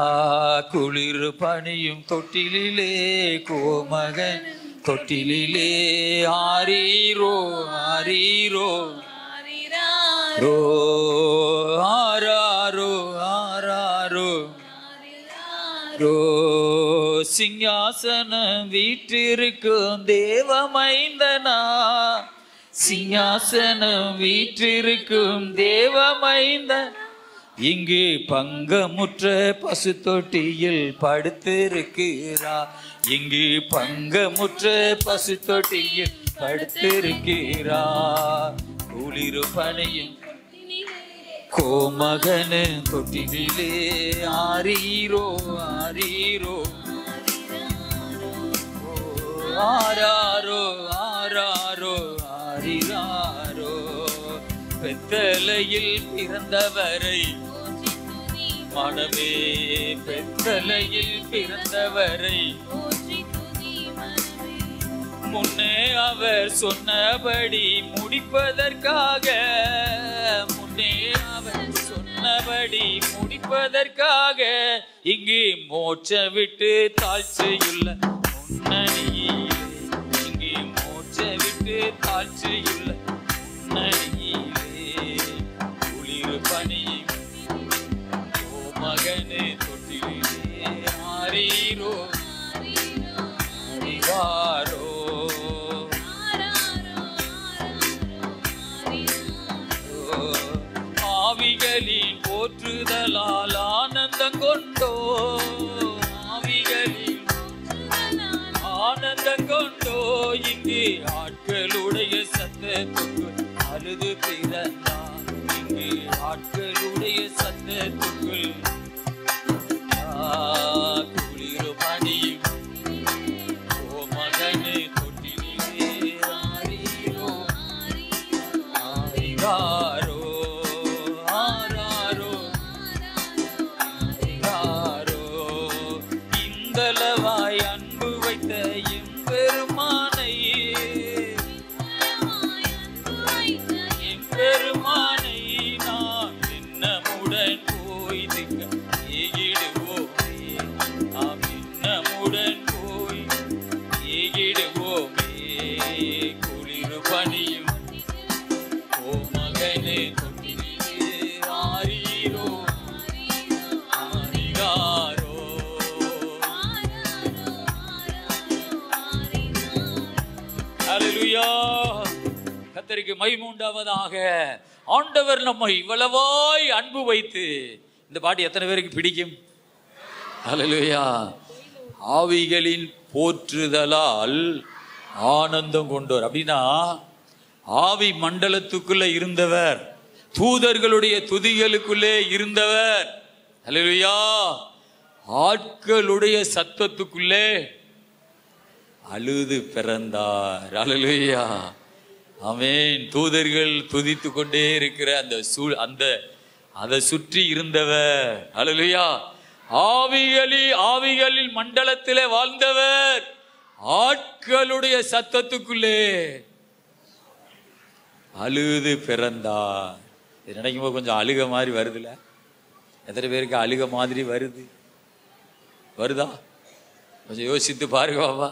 S2: குளிர் பனியும் தொட்டிலே கோமகன் தொட்டிலே ஆரீரோ ஆரீரோ
S3: ஆரிராரோ
S2: ரோ ஆராரோ ஆராரோ ரோ சிங்காசனம் வீற்றிருக்கும் தேவமைந்தனா சிங்காசனம் வீற்றிருக்கும் தேவமைந்தன் இங்கு பங்கமுற்ற பசு தொட்டியில் படுத்திருக்கிறா இங்கு பங்கமுற்ற பசு தொட்டியில் படுத்திருக்கிறா குளிர் பனியும் கோமகனு தொட்டிலே ஆரீரோ ஆரீரோ ஆராரோ ஆராரோ ஆரிராரோ பெத்தலையில் பிறந்தவரை மனமே பெத்தலையில் பிறந்தவரை முன்னே அவர் சொன்னபடி முடிப்பதற்காக முன்னே அவர் சொன்னபடி முடிப்பதற்காக இங்கு மோட்ச விட்டு தாழ்ச்சியுள்ள முன்னணியிலே இங்கு மோட்ச விட்டு தாழ்ச்சியுள்ள முன்னணியிலே குளிர் பனியும் மகனே தொட்டிலே ஆரீரோ ஆரிராரோ ஆவிகளின் போற்றுதலால் ஆனந்தம் கொண்டோ ஆவிகளின் ஆனந்தம் கொண்டோ இங்கு ஆட்களுடைய சத்தத்துக்கு அழுது பிறந்தா இங்கு ஆட்களுடைய சத்தத்துக்குள் குளிர் பனியும் ஓ மகனே தொட்டிலே ஆரீரோ ஆரிராரோ ஆராரோ ஆரிராரோ இந்தளவாய் அன்பு வைத்த எம்பெருமானை எம்பெருமானை நாம் என்னமுடன் போய் திக்க ஏகிடுவோமே நாம் என்னமுடன் போய் ஏகிடுவோமே குளிர் பனியும் ஓ மகனே தொட்டிலே ஆரீரோ ஆரிராரோ ஹல்லேலூயா கர்த்தருக்கு மகிமை உண்டாவதாக. ஆண்டவர் நம்மை இவ்வளவாய் அன்பு வைத்து இந்த பாட்டு எத்தனை பேருக்கு பிடிக்கும்? ஹல்லேலூயா. ஆவிகளின் போற்றுதலால் ஆனந்தம் கொண்டோர் அப்படின்னா ஆவி மண்டலத்துக்குள்ள இருந்தவர், தூதர்களுடைய துதிகளுக்குள்ளே இருந்தவர். ஹல்லேலூயா. ஆட்களுடைய சத்தத்துக்குள்ளே அழுது பிறந்தார். ஹல்லேலூயா. ஆமென். தூதர்கள் துதித்து கொண்டே இருக்கிற அந்த அதை சுற்றி இருந்தவர். ஹல்லேலூயா. ஆவிகளில் மண்டலத்திலே வாழ்ந்தவர், ஆட்களுடைய சத்தத்துக்குள்ளே அழுது பிறந்தார். இது நினைக்கும் போது கொஞ்சம் அழுக மாதிரி வருதுல்ல? எத்தனை பேருக்கு அழுக மாதிரி வருதா? கொஞ்சம் யோசித்து பாருங்க பாபா.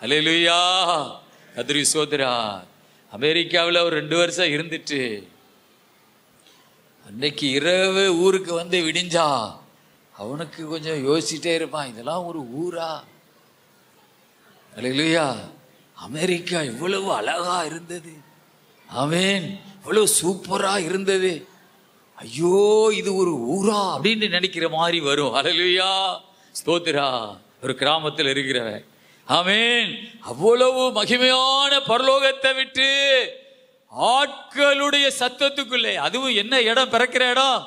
S2: ஹல்லேலூயா. கர்த்தருக்கு ஸ்தோத்திரம். அமெரிக்காவில் ஒரு 2 வருஷம் இருந்துட்டு அன்னைக்கு இரவு ஊருக்கு வந்து விடிஞ்சா அவனுக்கு கொஞ்சம் யோசிச்சுட்டே இருப்பான், இதெல்லாம் ஒரு ஊரா? ஹல்லேலூயா. அமெரிக்கா இவ்வளவு அழகா இருந்தது, ஆமென், இவ்வளவு சூப்பரா இருந்தது, ஐயோ இது ஒரு ஊரா அப்படின்னு நினைக்கிற மாதிரி வரும். ஹல்லேலூயா. ஸ்தோத்திரா. ஒரு கிராமத்தில் இருக்கிறவன், ஆமென், அவ்வளவு மகிமையான பரலோகத்தை விட்டு ஆட்களுடைய சத்தத்துக்குள்ளே, அதுவும் என்ன இடம், பிறக்கிற இடம்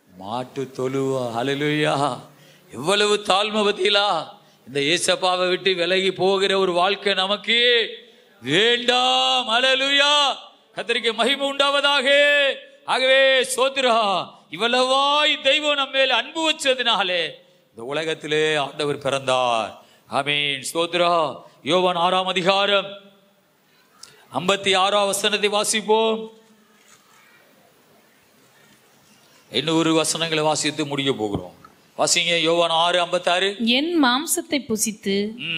S2: மாட்டு தொழுவா. ஹல்லேலூயா. எவ்வளவு தாழ்மை பத்திலா. இந்த ஏசப்பாவை விட்டு விலகி போகிற ஒரு வாழ்க்கை நமக்கு வேண்டாம். ஹல்லேலூயா. கர்த்தருக்கு மகிமை உண்டாவதாக. ஆகவே ஸ்தோத்திரம். இவ்வளவாய் தெய்வம் நம்ம மேல் அன்பு வச்சதுனாலே இந்த உலகத்திலே ஆண்டவர் பிறந்தார். ஆமென், ஸ்தோத்திரா. யோவான் 6ஆம் அதிகாரம் 56ஆம் வசனத்தை வாசிப்போம். 800 வசனங்களை வாசித்து முடிய போகிறோம். வாசிங்க. யோவான் 6:56.
S3: என் மாம்சத்தை புசித்து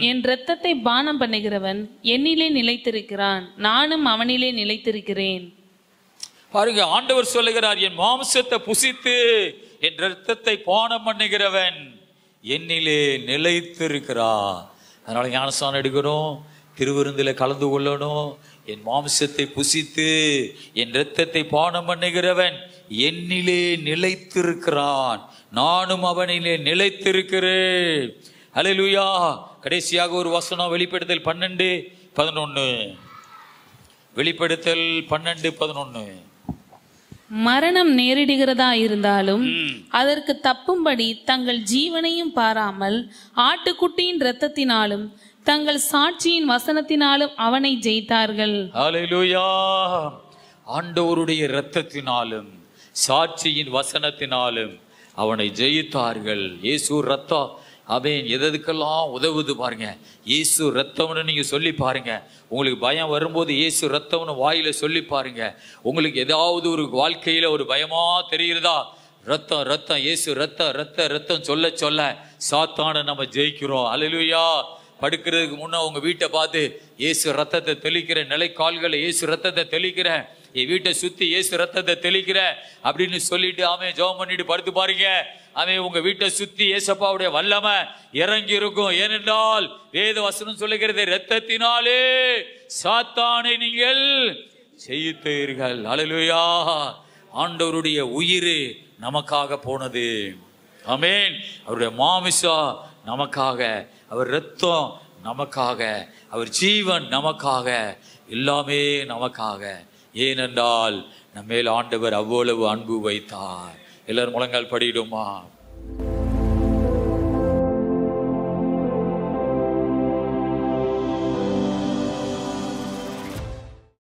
S3: என் இரத்தத்தை பானம் பண்ணுகிறவன் என்னிலே நிலைத்திருக்கிறான், நானும் அவனிலே நிலைத்திருக்கிறேன்.
S2: பாருங்க, ஆண்டவர் சொல்லுகிறார், என் மாம்சத்தை புசித்து என் இரத்தத்தை பானம் பண்ணுகிறவன் என்னிலே நிலைத்திருக்கிறார். அதனால ஞானஸ்நானம் எடுக்கணும், திருவிருந்தில் கலந்து கொள்ளணும். என் மாம்சத்தை புசித்து என் இரத்தத்தை பானம் பண்ணுகிறவன் என்னிலே நிலைத்திருக்கிறான், நானும் அவனிலே நிலைத்திருக்கிறேன். அல்லேலூயா. கடைசியாக ஒரு வசனம், வெளிப்படுத்தல் 12:11. வெளிப்படுத்தல் 12:11.
S3: மரணம் நேரிடுகிறதா இருந்தாலும் அதற்கு தப்பும்படி தங்கள் ஜீவனையும் பாராமல் ஆட்டுக்குட்டியின் இரத்தத்தினாலும் தங்கள் சாட்சியின் வசனத்தினாலும் அவனை ஜெயித்தார்கள்.
S2: ஹல்லேலூயா. ஆண்டவருடைய இரத்தத்தினாலும் சாட்சியின் வசனத்தினாலும் அவனை ஜெயித்தார்கள். இயேசு ரத்தம் அவன் எதுக்கெல்லாம் உதவுது பாருங்க. இயேசு ரத்தம்னு நீங்க சொல்லி பாருங்க. உங்களுக்கு பயம் வரும்போது இயேசு ரத்தம்னு வாயில சொல்லி பாருங்க. உங்களுக்கு ஏதாவது ஒரு வாழ்க்கையில ஒரு பயமா தெரியுறதா, ரத்தம் ரத்தம் இயேசு ரத்தம் ரத்தம் ரத்தம் சொல்ல சொல்ல சாத்தானை நம்ம ஜெயிக்கிறோம். அல்லேலூயா. படுக்கிறதுக்கு முன்ன உங்க வீட்டை பார்த்து இயேசு ரத்தத்தை தெளிக்கிற, நிலை கால்களை இயேசு ரத்தத்தை தெளிக்கிற, என் வீட்டை சுத்தி இயேசு ரத்தத்தை தெளிக்கிற அப்படின்னு சொல்லிட்டு அவன் ஜெபம் பண்ணிட்டு படுத்து பாருங்க. அவன் உங்க வீட்டை சுத்தி இயேசப்பாவுடைய வல்லமை இறங்கி இருக்கும். ஏனென்றால் வேத வசனம் சொல்லுகிறது, இரத்தத்தினாலே சாத்தானை நீங்கள் ஜெயித்தீர்கள். அல்லேலூயா. ஆண்டவருடைய உயிர் நமக்காக போனது. ஆமென். அவருடைய மாமிசம் நமக்காக, அவர் இரத்தம் நமக்காக, அவர் ஜீவன் நமக்காக, எல்லாமே நமக்காக. ஏனென்றால் நம்ம மேல் ஆண்டவர் அவ்வளவு அன்பு வைத்தார். எல்லாரும் முழங்கால் படிடுமா?